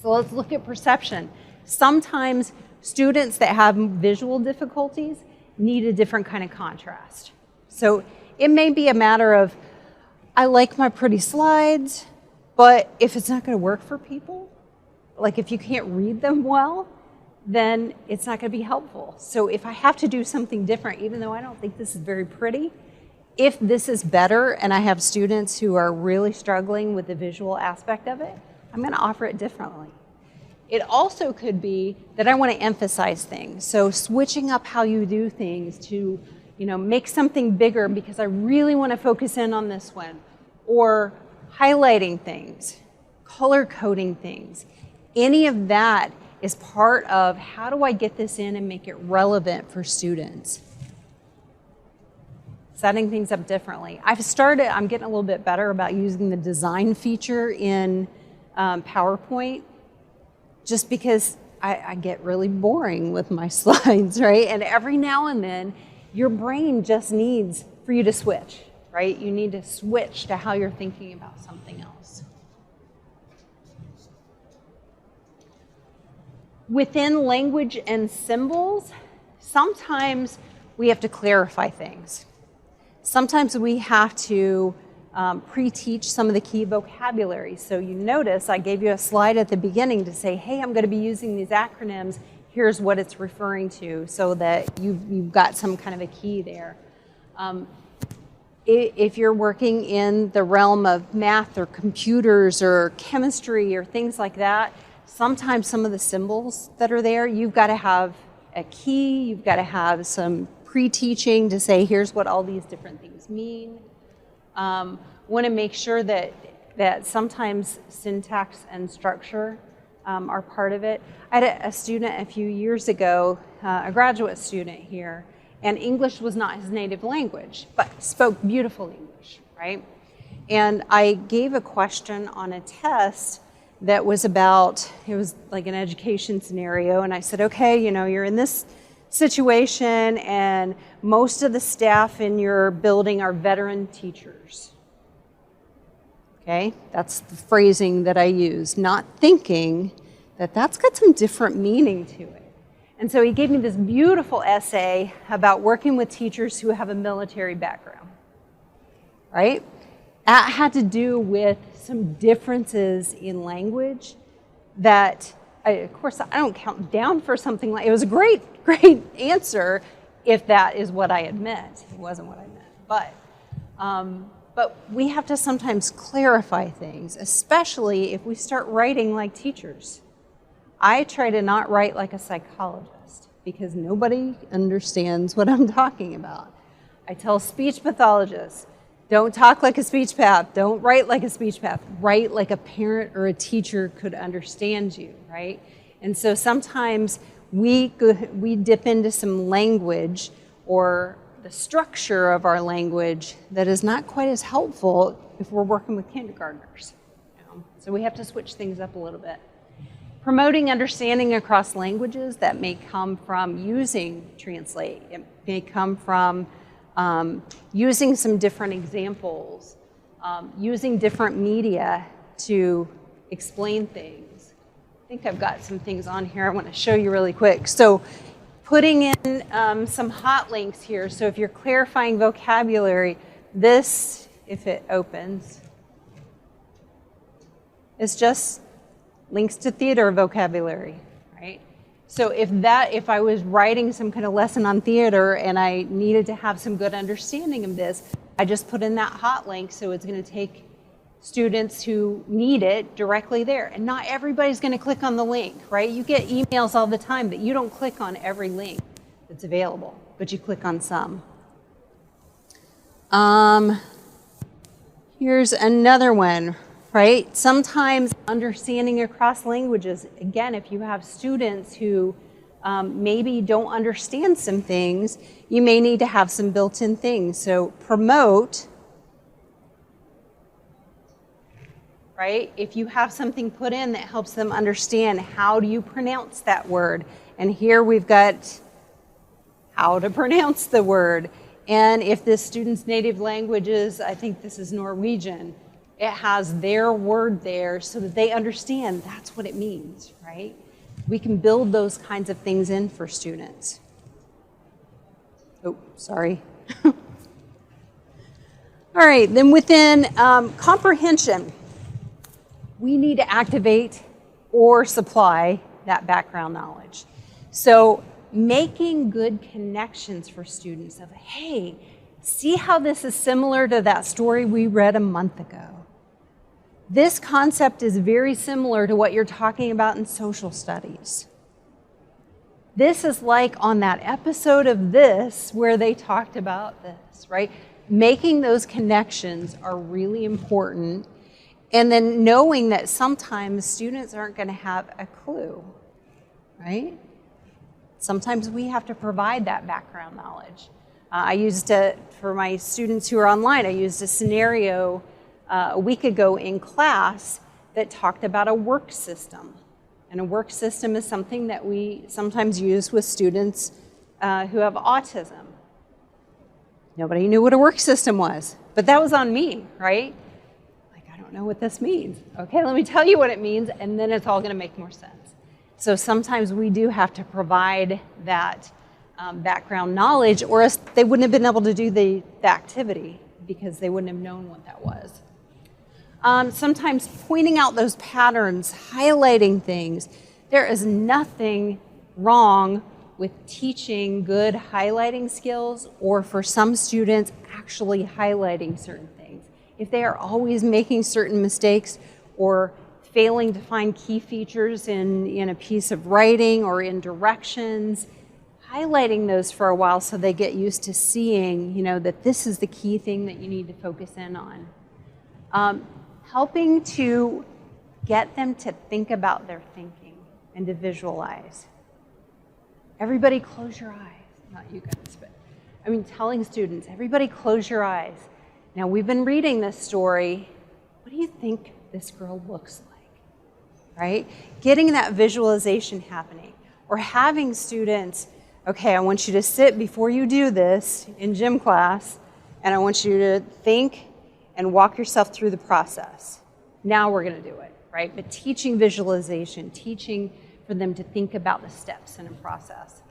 So let's look at perception. Sometimes students that have visual difficulties need a different kind of contrast. So it may be a matter of, I like my pretty slides, but if it's not going to work for people, like if you can't read them well, then it's not going to be helpful. So if I have to do something different, even though I don't think this is very pretty, if this is better and I have students who are really struggling with the visual aspect of it, I'm going to offer it differently. It also could be that I want to emphasize things. So switching up how you do things to, make something bigger because I really want to focus in on this one. Or highlighting things, color coding things. Any of that is part of how do I get this in and make it relevant for students. Setting things up differently. I'm getting a little bit better about using the design feature in PowerPoint, just because I get really boring with my slides, right? And every now and then, your brain just needs for you to switch, right? You need to switch to how you're thinking about something else. Within language and symbols, sometimes we have to clarify things. Sometimes we have to pre-teach some of the key vocabulary. So you notice I gave you a slide at the beginning to say, hey, I'm going to be using these acronyms. Here's what it's referring to, so that you've got some kind of a key there. If you're working in the realm of math or computers or chemistry or things like that, sometimes some of the symbols that are there, you've got to have a key, you've got to have some pre-teaching to say, here's what all these different things mean. Want to make sure that sometimes syntax and structure are part of it. I had a student a few years ago, a graduate student here, and English was not his native language, but spoke beautiful English, right? And I gave a question on a test that was about, it was like an education scenario, and I said, okay, you're in this situation and most of the staff in your building are veteran teachers. Okay, that's the phrasing that I use, not thinking that that's got some different meaning to it. And so he gave me this beautiful essay about working with teachers who have a military background, right? That had to do with some differences in language that, of course, I don't count down for something like, it was a great answer if that is what I had meant. It wasn't what I meant, but we have to sometimes clarify things, especially if we start writing like teachers. I try to not write like a psychologist because nobody understands what I'm talking about. I tell speech pathologists, don't talk like a speech path, don't write like a speech path, write like a parent or a teacher could understand you, right? And so sometimes we dip into some language or the structure of our language that is not quite as helpful if we're working with kindergartners. So we have to switch things up a little bit. Promoting understanding across languages, that may come from using Translate. It may come from using some different examples, using different media to explain things. I think I've got some things on here I want to show you really quick. So putting in some hot links here. So if you're clarifying vocabulary, this, if it opens, is just links to theater vocabulary, right? So if I was writing some kind of lesson on theater and I needed to have some good understanding of this, I just put in that hot link, so it's going to take students who need it directly there. And not everybody's going to click on the link, right? You get emails all the time that you don't click on every link that's available, but you click on some. Here's another one, right? Sometimes understanding across languages, again, if you have students who maybe don't understand some things, you may need to have some built-in things. So promote, right? If you have something put in that helps them understand how do you pronounce that word. And here we've got how to pronounce the word. And if this student's native language is, I think this is Norwegian, it has their word there so that they understand that's what it means, right? We can build those kinds of things in for students. Oh, sorry. All right, then within comprehension, we need to activate or supply that background knowledge. So making good connections for students of, hey, see how this is similar to that story we read a month ago, This concept is very similar to what you're talking about in social studies. This is like on that episode of This where they talked about this, right? Making those connections are really important. And then knowing that sometimes students aren't going to have a clue, right? Sometimes we have to provide that background knowledge. For my students who are online, I used a scenario a week ago in class that talked about a work system. And a work system is something that we sometimes use with students who have autism. Nobody knew what a work system was, but that was on me, right? Like, I don't know what this means. Okay, let me tell you what it means, and then it's all going to make more sense. So sometimes we do have to provide that background knowledge, or else they wouldn't have been able to do the activity because they wouldn't have known what that was. Sometimes pointing out those patterns, highlighting things. There is nothing wrong with teaching good highlighting skills, or for some students actually highlighting certain things. If they are always making certain mistakes or failing to find key features in a piece of writing or in directions, highlighting those for a while so they get used to seeing, that this is the key thing that you need to focus in on. Helping to get them to think about their thinking and to visualize. Everybody close your eyes. Not you guys, but telling students, everybody close your eyes. Now, we've been reading this story. What do you think this girl looks like? Right? Getting that visualization happening. Or having students, okay, I want you to sit before you do this in gym class, and I want you to think and walk yourself through the process. Now we're going to do it, right? But teaching visualization, teaching for them to think about the steps in a process.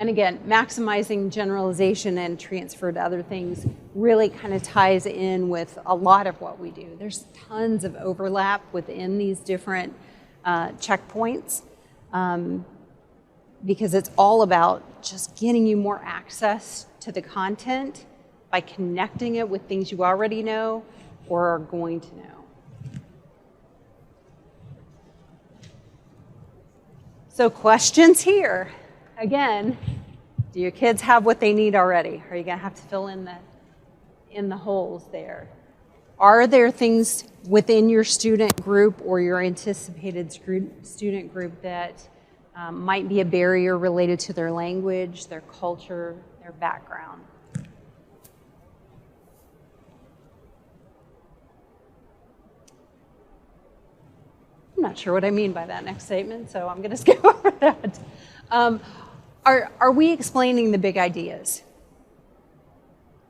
And again, maximizing generalization and transfer to other things really kind of ties in with a lot of what we do. There's tons of overlap within these different checkpoints because it's all about just getting you more access to the content by connecting it with things you already know or are going to know. So questions here. Again, do your kids have what they need already? Are you going to have to fill in the holes there? Are there things within your student group or your anticipated student group that might be a barrier related to their language, their culture, their background? I'm not sure what I mean by that next statement, so I'm going to skip over that. Are we explaining the big ideas?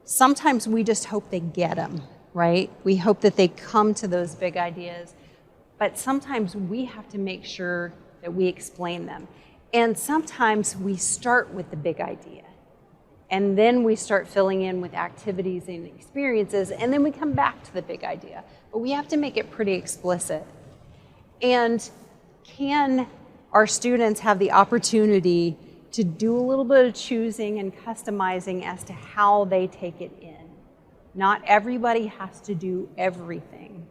Sometimes we just hope they get them, right? We hope that they come to those big ideas, but sometimes we have to make sure that we explain them. And sometimes we start with the big idea, and then we start filling in with activities and experiences, and then we come back to the big idea. But we have to make it pretty explicit. And can our students have the opportunity to do a little bit of choosing and customizing as to how they take it in? Not everybody has to do everything.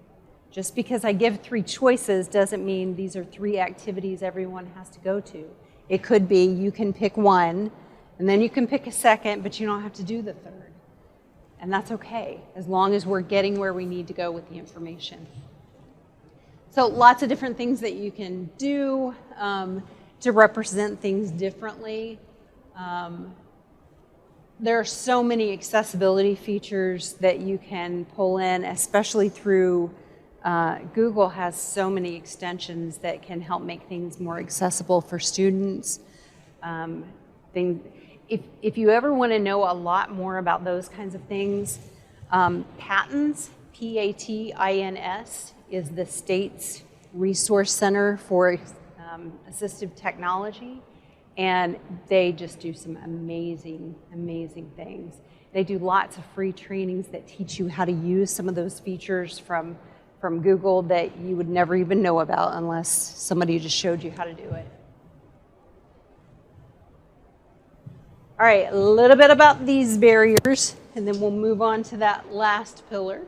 Just because I give 3 choices doesn't mean these are 3 activities everyone has to go to. It could be you can pick one, and then you can pick a second, but you don't have to do the third. And that's okay, as long as we're getting where we need to go with the information. So lots of different things that you can do to represent things differently. There are so many accessibility features that you can pull in, especially through Google has so many extensions that can help make things more accessible for students. If you ever want to know a lot more about those kinds of things, PATINS, P-A-T-I-N-S, is the state's resource center for assistive technology, and they just do some amazing, amazing things. They do lots of free trainings that teach you how to use some of those features from Google that you would never even know about unless somebody just showed you how to do it. All right, a little bit about these barriers, and then we'll move on to that last pillar.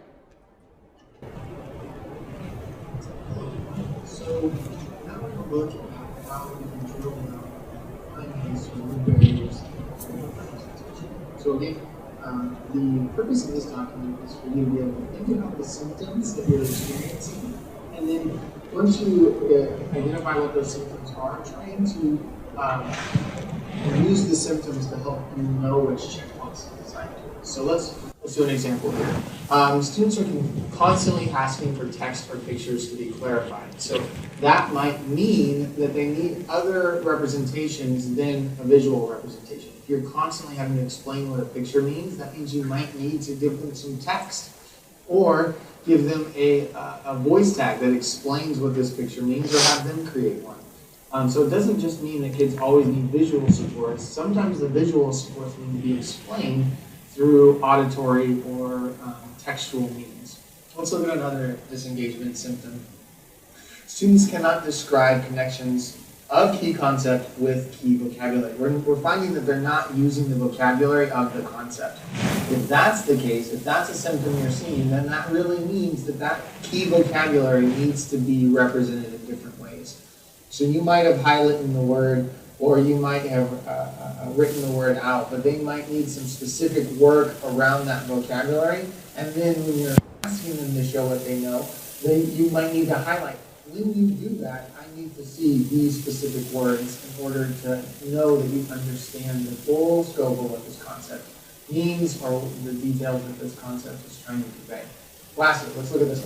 So now we're going to look at how we can drill down and find ways to remove barriers in the presentation. So again, the purpose of this document is for you to be able to think about the symptoms that you're experiencing, and then once you identify what those symptoms are, trying to use the symptoms to help you know which checkbox to assign to. So let's do an example here. Students are constantly asking for text or pictures to be clarified. So that might mean that they need other representations than a visual representation. If you're constantly having to explain what a picture means, that means you might need to give them some text or give them a voice tag that explains what this picture means, or have them create one. So it doesn't just mean that kids always need visual supports. Sometimes the visual supports need to be explained through auditory or textual means. Let's look at another disengagement symptom. Students cannot describe connections of key concept with key vocabulary. We're finding that they're not using the vocabulary of the concept. If that's the case, if that's a symptom you're seeing, then that really means that that key vocabulary needs to be represented in different ways. So you might have highlighted the word, or you might have written the word out, but they might need some specific work around that vocabulary. And then when you're asking them to show what they know, then you might need to highlight. When you do that, I need to see these specific words in order to know that you understand the full scope of what this concept means, or the details that this concept is trying to convey. Lastly, let's look at this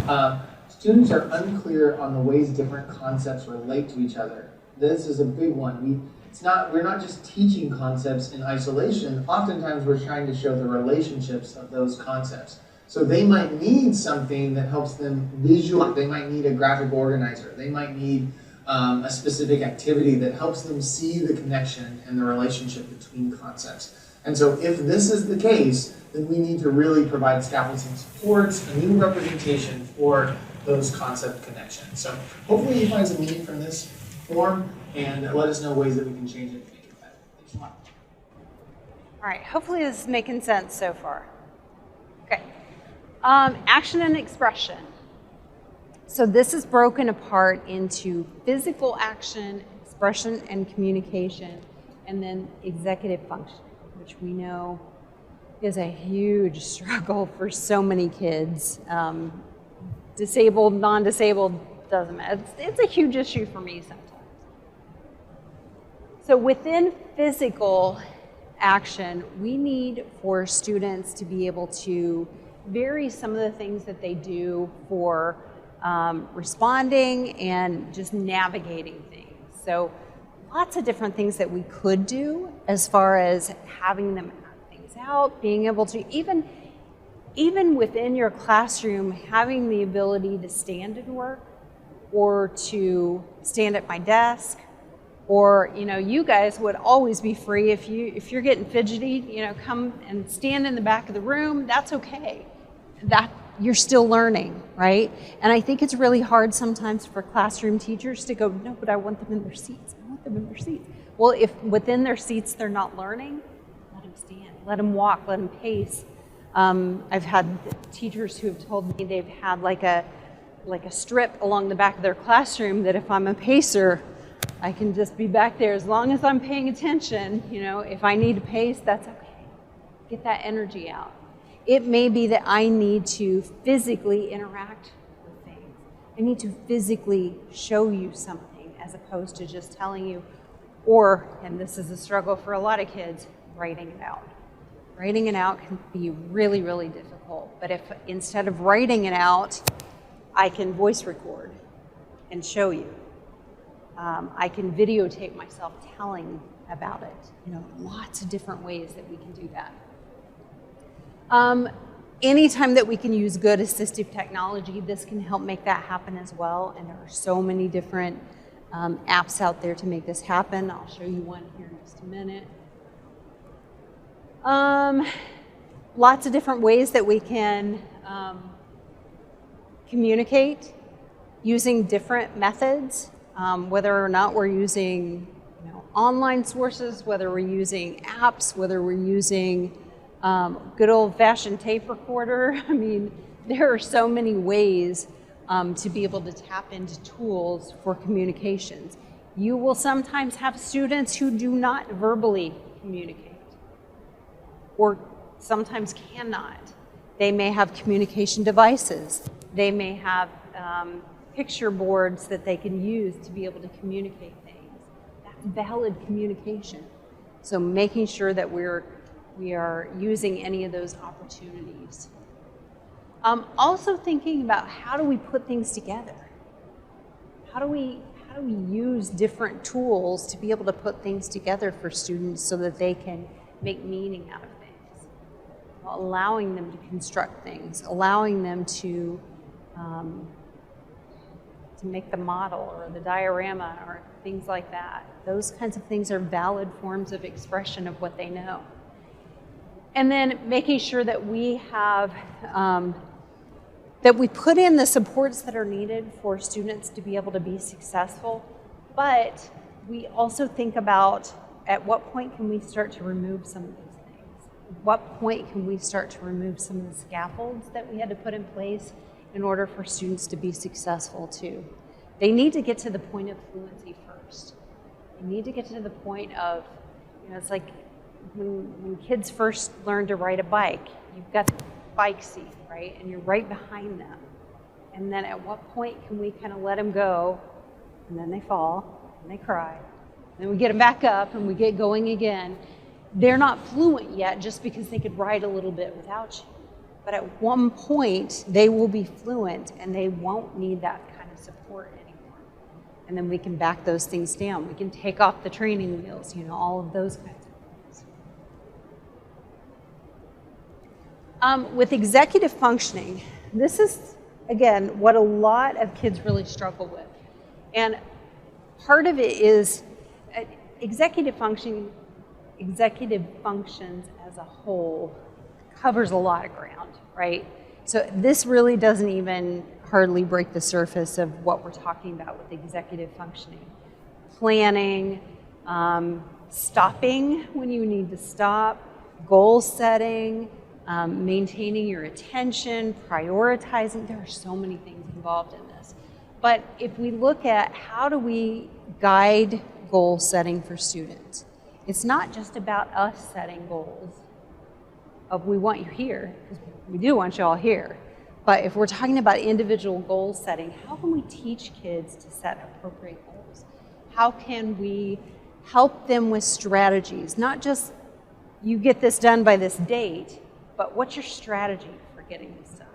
one. Students are unclear on the ways different concepts relate to each other. This is a big one. We're not just teaching concepts in isolation. Oftentimes we're trying to show the relationships of those concepts. So they might need something that helps them visualize. They might need a graphic organizer. They might need a specific activity that helps them see the connection and the relationship between concepts. And so if this is the case, then we need to really provide scaffolds and supports, a new representation for those concept connections. So hopefully you find some meaning from this form, and let us know ways that we can change it to make it better. Thanks a lot. All right, hopefully this is making sense so far. Okay. Action and expression. So this is broken apart into physical action, expression and communication, and then executive function, which we know is a huge struggle for so many kids. Disabled, non-disabled, doesn't matter. It's a huge issue for me sometimes. So within physical action, we need for students to be able to vary some of the things that they do for responding and just navigating things. So lots of different things that we could do as far as having them act things out, being able to even within your classroom, having the ability to stand and work, or to stand at my desk, or you guys would always be free if you're getting fidgety, come and stand in the back of the room. That's okay. That you're still learning, right? And I think it's really hard sometimes for classroom teachers to go, no, but I want them in their seats. I want them in their seats. Well, if within their seats they're not learning, let them stand, let them walk, let them pace. I've had teachers who have told me they've had like a strip along the back of their classroom that if I'm a pacer, I can just be back there as long as I'm paying attention. If I need to pace, that's okay. Get that energy out. It may be that I need to physically interact with things. I need to physically show you something as opposed to just telling you, or, and this is a struggle for a lot of kids, writing it out. Writing it out can be really, really difficult. But if instead of writing it out, I can voice record and show you. I can videotape myself telling about it. Lots of different ways that we can do that. Anytime that we can use good assistive technology, this can help make that happen as well. And there are so many different apps out there to make this happen. I'll show you one here in just a minute. Lots of different ways that we can communicate using different methods, whether or not we're using online sources, whether we're using apps, whether we're using good old-fashioned tape recorder. I mean, there are so many ways to be able to tap into tools for communications. You will sometimes have students who do not verbally communicate, or sometimes cannot. They may have communication devices. They may have picture boards that they can use to be able to communicate things. That's valid communication. So making sure that we are using any of those opportunities. Also thinking about how do we put things together? How do we use different tools to be able to put things together for students so that they can make meaning out of things? Allowing them to construct things, allowing them to make the model or the diorama or things like that. Those kinds of things are valid forms of expression of what they know. And then making sure that we have, that we put in the supports that are needed for students to be able to be successful, but we also think about at what point can we start to remove some of these things? At what point can we start to remove some of the scaffolds that we had to put in place in order for students to be successful too? They need to get to the point of fluency first. They need to get to the point of, it's like when kids first learn to ride a bike, you've got the bike seat, right? And you're right behind them. And then at what point can we kind of let them go, and then they fall, and they cry, and then we get them back up, and we get going again. They're not fluent yet just because they could ride a little bit without you. But at one point, they will be fluent, and they won't need that kind of support anymore. And then we can back those things down. We can take off the training wheels, all of those kinds of things. With executive functioning, this is, again, what a lot of kids really struggle with. And part of it is executive functions as a whole covers a lot of ground, right? So this really doesn't even hardly break the surface of what we're talking about with executive functioning. Planning, stopping when you need to stop, goal setting, maintaining your attention, prioritizing. There are so many things involved in this. But if we look at how do we guide goal setting for students, it's not just about us setting goals of we want you here, because we do want you all here. But if we're talking about individual goal setting, how can we teach kids to set appropriate goals? How can we help them with strategies? Not just you get this done by this date, but what's your strategy for getting this done?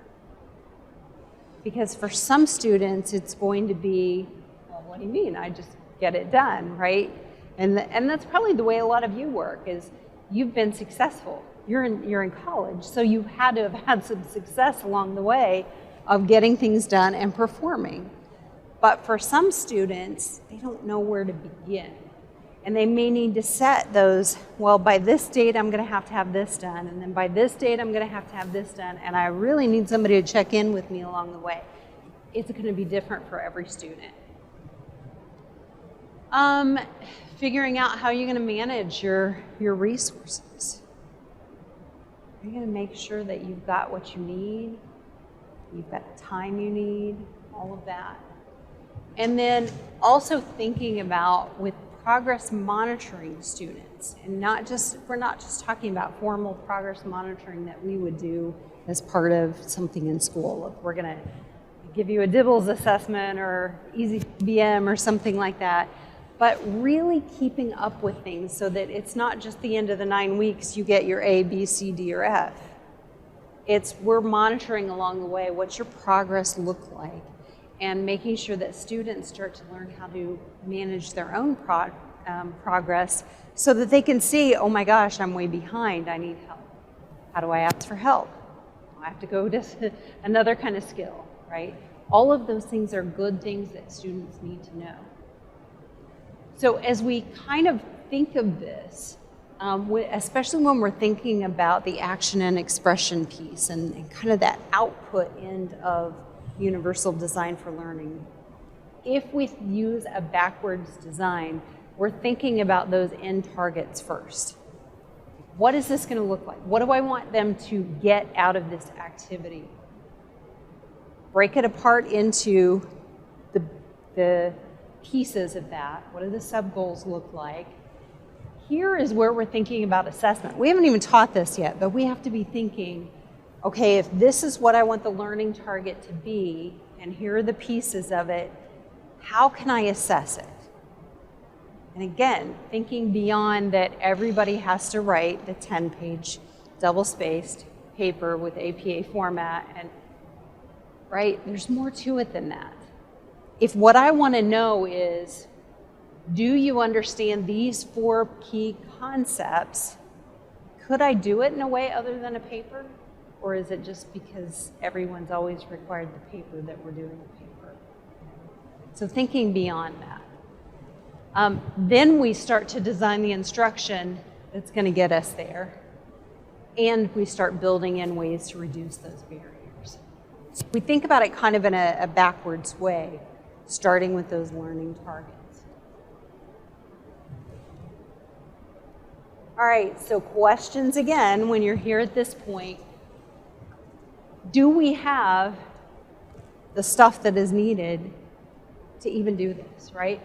Because for some students, it's going to be, well, what do you mean? I just get it done, right? And that's probably the way a lot of you work, is you've been successful. You're in college, so you had to have had some success along the way of getting things done and performing. But for some students, they don't know where to begin. And they may need to set those, well, by this date, I'm going to have this done. And then by this date, I'm going to have this done. And I really need somebody to check in with me along the way. It's going to be different for every student. Figuring out how you're going to manage your resources. You're going to make sure that you've got what you need, you've got the time you need, all of that. And then also thinking about with progress monitoring students, and we're not just talking about formal progress monitoring that we would do as part of something in school. If we're going to give you a Dibbles assessment or easy BM or something like that, but really keeping up with things so that it's not just the end of the 9 weeks you get your A, B, C, D, or F. We're monitoring along the way what's your progress look like, and making sure that students start to learn how to manage their own progress so that they can see, oh my gosh, I'm way behind, I need help. How do I ask for help? I have to go to another kind of skill, right? All of those things are good things that students need to know. So as we kind of think of this, especially when we're thinking about the action and expression piece and kind of that output end of universal design for learning, if we use a backwards design, we're thinking about those end targets first. What is this going to look like? What do I want them to get out of this activity? break it apart into the pieces of that. What do the sub-goals look like? Here is where we're thinking about assessment. We haven't even taught this yet, but we have to be thinking, okay, if this is what I want the learning target to be, and here are the pieces of it, how can I assess it? And again, thinking beyond that everybody has to write the 10-page double-spaced paper with APA format, and right, there's more to it than that. If what I want to know is, do you understand these 4 key concepts? Could I do it in a way other than a paper? Or is it just because everyone's always required the paper that we're doing the paper? So thinking beyond that. Then we start to design the instruction that's going to get us there. And we start building in ways to reduce those barriers. So we think about it kind of in a backwards way, starting with those learning targets. All right, so questions again when you're here at this point. Do we have the stuff that is needed to even do this, right?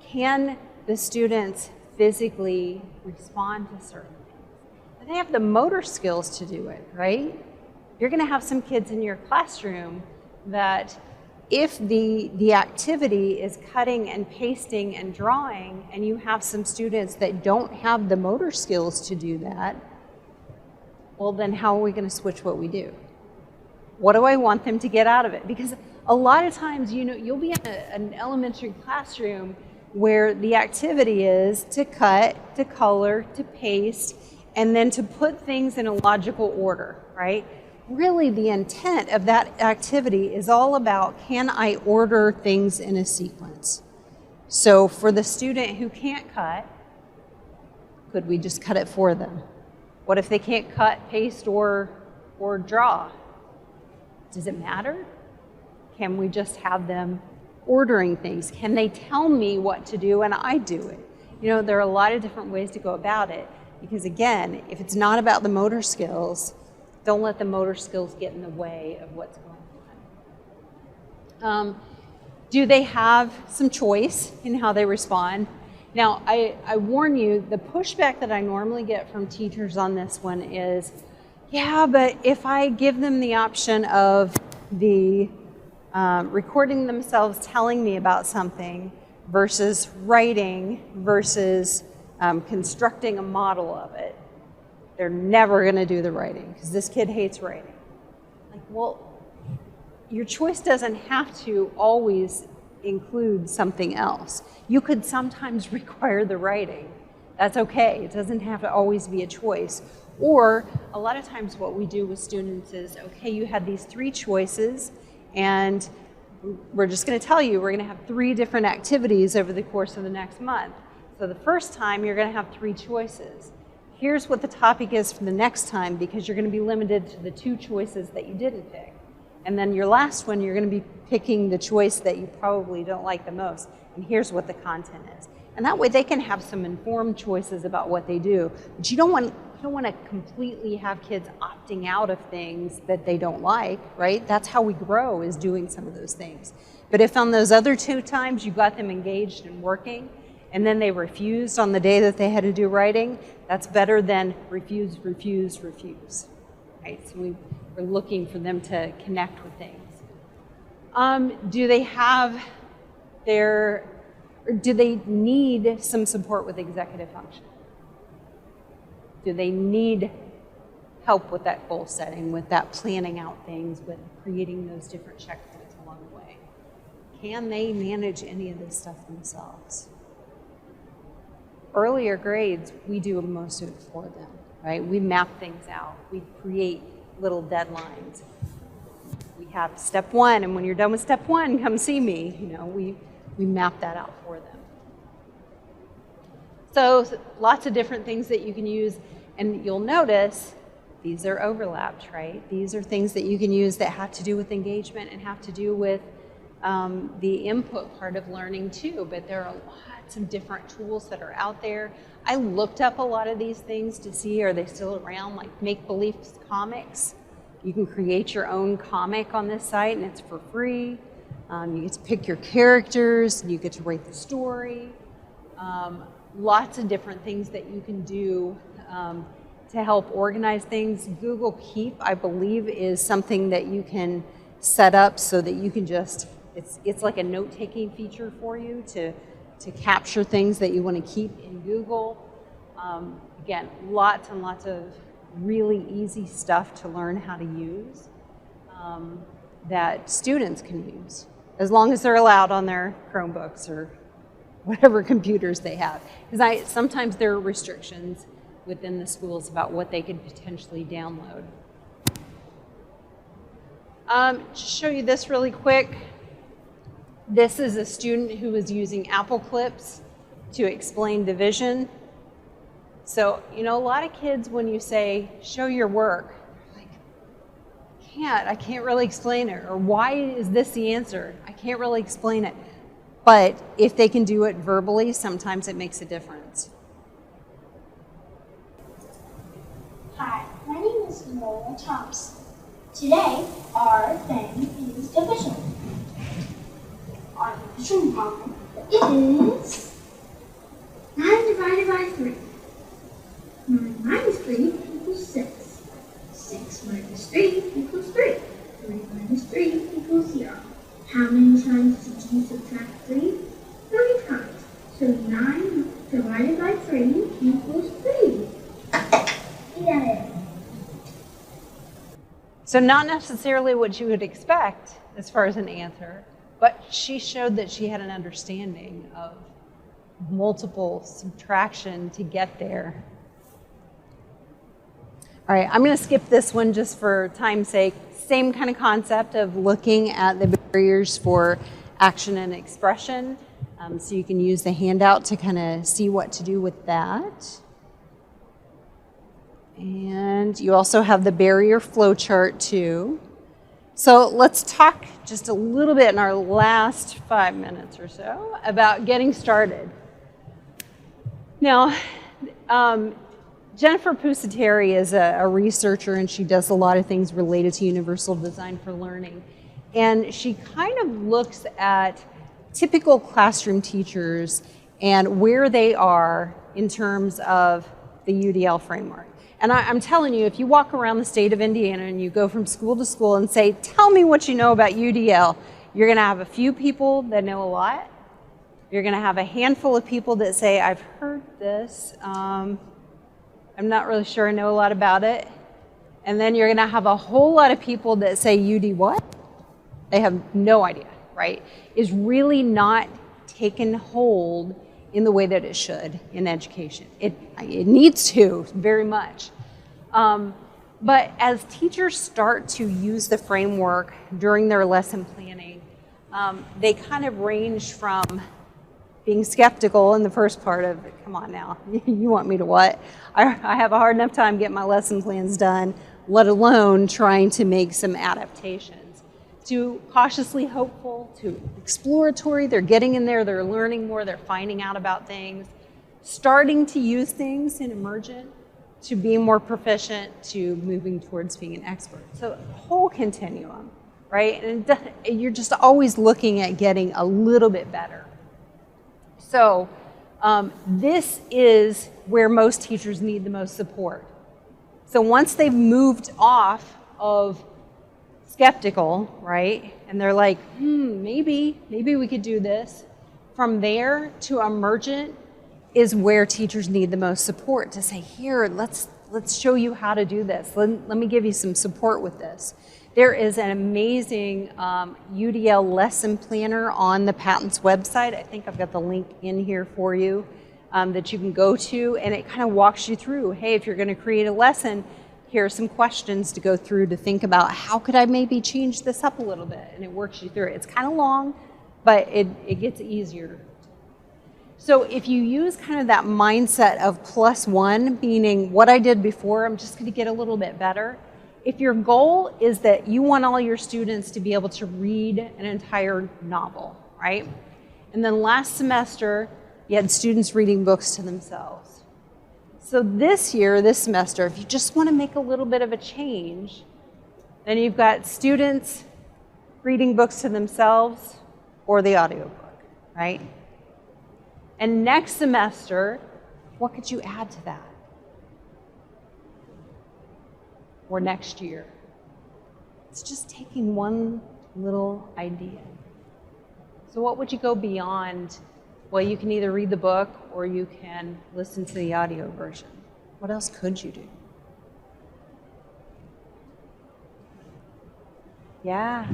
Can the students physically respond to certain things? Do they have the motor skills to do it, right? You're going to have some kids in your classroom that if the activity is cutting and pasting and drawing, and you have some students that don't have the motor skills to do that, well, then how are we going to switch what we do? What do I want them to get out of it? Because a lot of times, you know, you'll be in an elementary classroom where the activity is to cut, to color, to paste, and then to put things in a logical order, right? Really, the intent of that activity is all about, can I order things in a sequence? So for the student who can't cut, could we just cut it for them? What if they can't cut, paste, or draw? Does it matter? Can we just have them ordering things? Can they tell me what to do and I do it? You know, there are a lot of different ways to go about it, because again, if it's not about the motor skills, don't let the motor skills get in the way of what's going on. Do they have some choice in how they respond? Now, I warn you, the pushback that I normally get from teachers on this one is, yeah, but if I give them the option of the recording themselves telling me about something versus writing versus constructing a model of it, they're never going to do the writing because this kid hates writing. Like, well, your choice doesn't have to always include something else. You could sometimes require the writing. That's okay. It doesn't have to always be a choice. Or a lot of times what we do with students is, okay, you had these 3 choices, and we're just going to tell you we're going to have 3 different activities over the course of the next month. So the first time you're going to have 3 choices. Here's what the topic is for the next time, because you're going to be limited to the 2 choices that you didn't pick. And then your last one, you're going to be picking the choice that you probably don't like the most. And here's what the content is. And that way they can have some informed choices about what they do. But you don't want to completely have kids opting out of things that they don't like, right? That's how we grow, is doing some of those things. But if on those other 2 times you got them engaged and working, and then they refused on the day that they had to do writing, that's better than refuse, refuse, refuse, right? So we're looking for them to connect with things. Do they have or do they need some support with executive function? Do they need help with that goal setting, with that planning out things, with creating those different checkpoints along the way? Can they manage any of this stuff themselves? Earlier grades, we do most of it for them, right? We map things out. We create little deadlines. We have step 1, and when you're done with step 1, come see me. You know, we map that out for them. So lots of different things that you can use, and you'll notice these are overlapped, right? These are things that you can use that have to do with engagement and have to do with the input part of learning too, but there are lots of different tools that are out there. I looked up a lot of these things to see, are they still around, like make-believe comics. You can create your own comic on this site, and it's for free. You get to pick your characters, you get to write the story. Lots of different things that you can do to help organize things. Google Keep, I believe, is something that you can set up so that you can just, it's like a note-taking feature for you to capture things that you want to keep in Google. Again, lots and lots of really easy stuff to learn how to use that students can use, as long as they're allowed on their Chromebooks or whatever computers they have. Because sometimes there are restrictions within the schools about what they could potentially download. Just show you this really quick. This is a student who was using Apple Clips to explain division. So, you know, a lot of kids, when you say, show your work, they're like, I can't really explain it. Or why is this the answer? I can't really explain it. But if they can do it verbally, sometimes it makes a difference. Hi, my name is Noah Thompson. Today, our thing is division. Our division problem is 9 divided by 3. 9 minus 3 equals 6. 6 minus 3 equals 3. 3 minus 3 equals 0. How many times did you subtract 3? 3 times. So 9 divided by 3 equals 3. Yeah. So not necessarily what you would expect as far as an answer, but she showed that she had an understanding of multiple subtraction to get there. All right, I'm going to skip this one just for time's sake. Same kind of concept of looking at the barriers for action and expression. So you can use the handout to kind of see what to do with that. And you also have the barrier flow chart too. So let's talk just a little bit in our last 5 minutes or so about getting started. Now, Jennifer Pusateri is a researcher, and she does a lot of things related to universal design for learning. And she kind of looks at typical classroom teachers and where they are in terms of the UDL framework. And I'm telling you, if you walk around the state of Indiana and you go from school to school and say, tell me what you know about UDL, you're going to have a few people that know a lot. You're going to have a handful of people that say, I've heard this. I'm not really sure I know a lot about it. And then you're going to have a whole lot of people that say, UD what? They have no idea, right? Is really not taken hold in the way that it should in education. It needs to, very much. But as teachers start to use the framework during their lesson planning, they kind of range from being skeptical in the first part of, come on now, you want me to what? I have a hard enough time getting my lesson plans done, let alone trying to make some adaptations. To cautiously hopeful, to exploratory, they're getting in there, they're learning more, they're finding out about things, starting to use things in emergent, to being more proficient, to moving towards being an expert. So a whole continuum, right? And you're just always looking at getting a little bit better. So this is where most teachers need the most support. So once they've moved off of skeptical, right? And they're like, maybe we could do this. From there to emergent is where teachers need the most support to say, here, let's show you how to do this. Let me give you some support with this. There is an amazing UDL lesson planner on the Patents website. I think I've got the link in here for you that you can go to, and it kind of walks you through, hey, if you're going to create a lesson, here are some questions to go through to think about how could I maybe change this up a little bit, and it works you through it. It's kind of long, but it gets easier. So if you use kind of that mindset of +1, meaning what I did before, I'm just going to get a little bit better. If your goal is that you want all your students to be able to read an entire novel, right? And then last semester, you had students reading books to themselves. So this year, this semester, if you just want to make a little bit of a change, Then you've got students reading books to themselves or the audiobook, right? And next semester, what could you add to that? Or next year? It's just taking one little idea. So what would you go beyond? Well, you can either read the book or you can listen to the audio version. What else could you do? Yeah.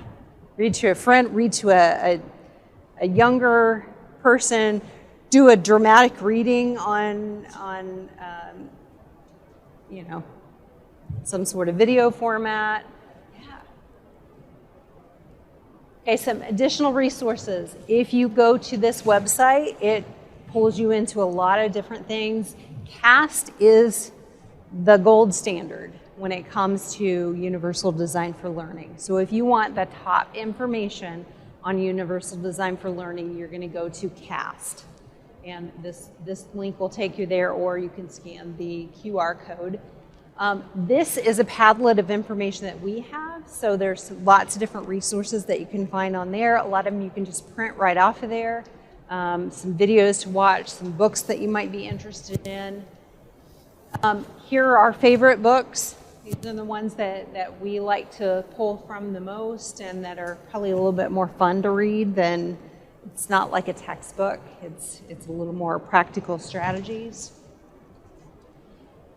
Read to a friend, read to a younger person, do a dramatic reading on you know, some sort of video format. Yeah. Okay, some additional resources. If you go to this website, it pulls you into a lot of different things. CAST is the gold standard when it comes to Universal Design for Learning. So if you want the top information on Universal Design for Learning, you're going to go to CAST. And this link will take you there, or you can scan the QR code. This is a Padlet of information that we have, so there's lots of different resources that you can find on there. A lot of them you can just print right off of there. Some videos to watch, some books that you might be interested in. Here are our favorite books. These are the ones that we like to pull from the most and that are probably a little bit more fun to read than, it's not like a textbook. It's a little more practical strategies.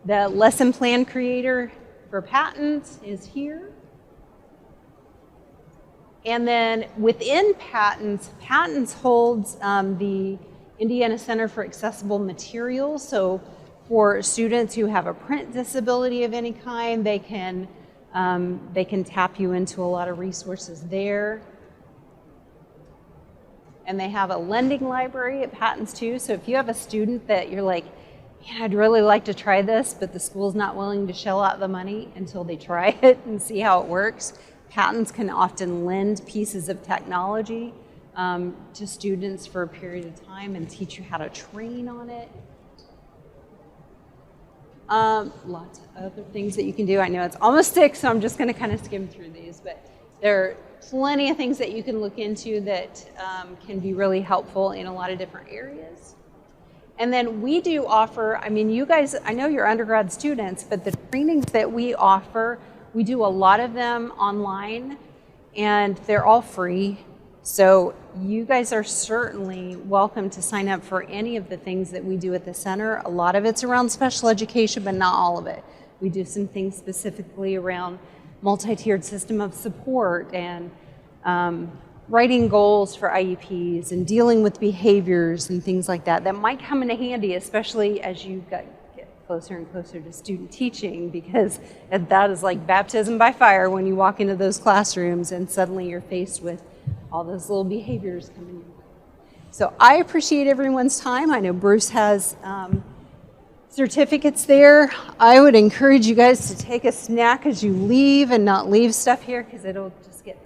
The lesson plan creator for patents is here. And then within patents holds the Indiana Center for Accessible Materials. So for students who have a print disability of any kind, they can tap you into a lot of resources there. And they have a lending library at Patents too. So if you have a student that you're like, man, I'd really like to try this, but the school's not willing to shell out the money until they try it and see how it works, Patents can often lend pieces of technology to students for a period of time and teach you how to train on it. Lots of other things that you can do. I know it's almost 6, so I'm just going to kind of skim through these, but there are plenty of things that you can look into that can be really helpful in a lot of different areas. And then we do offer, I mean, you guys, I know you're undergrad students, but the trainings that we offer, we do a lot of them online, and they're all free. So you guys are certainly welcome to sign up for any of the things that we do at the center. A lot of it's around special education, but not all of it. We do some things specifically around multi-tiered system of support and writing goals for IEPs and dealing with behaviors and things like that that might come into handy, especially as you get closer and closer to student teaching, because that is like baptism by fire when you walk into those classrooms and suddenly you're faced with all those little behaviors coming in. So I appreciate everyone's time. I know Bruce has certificates there. I would encourage you guys to take a snack as you leave and not leave stuff here, because it'll just get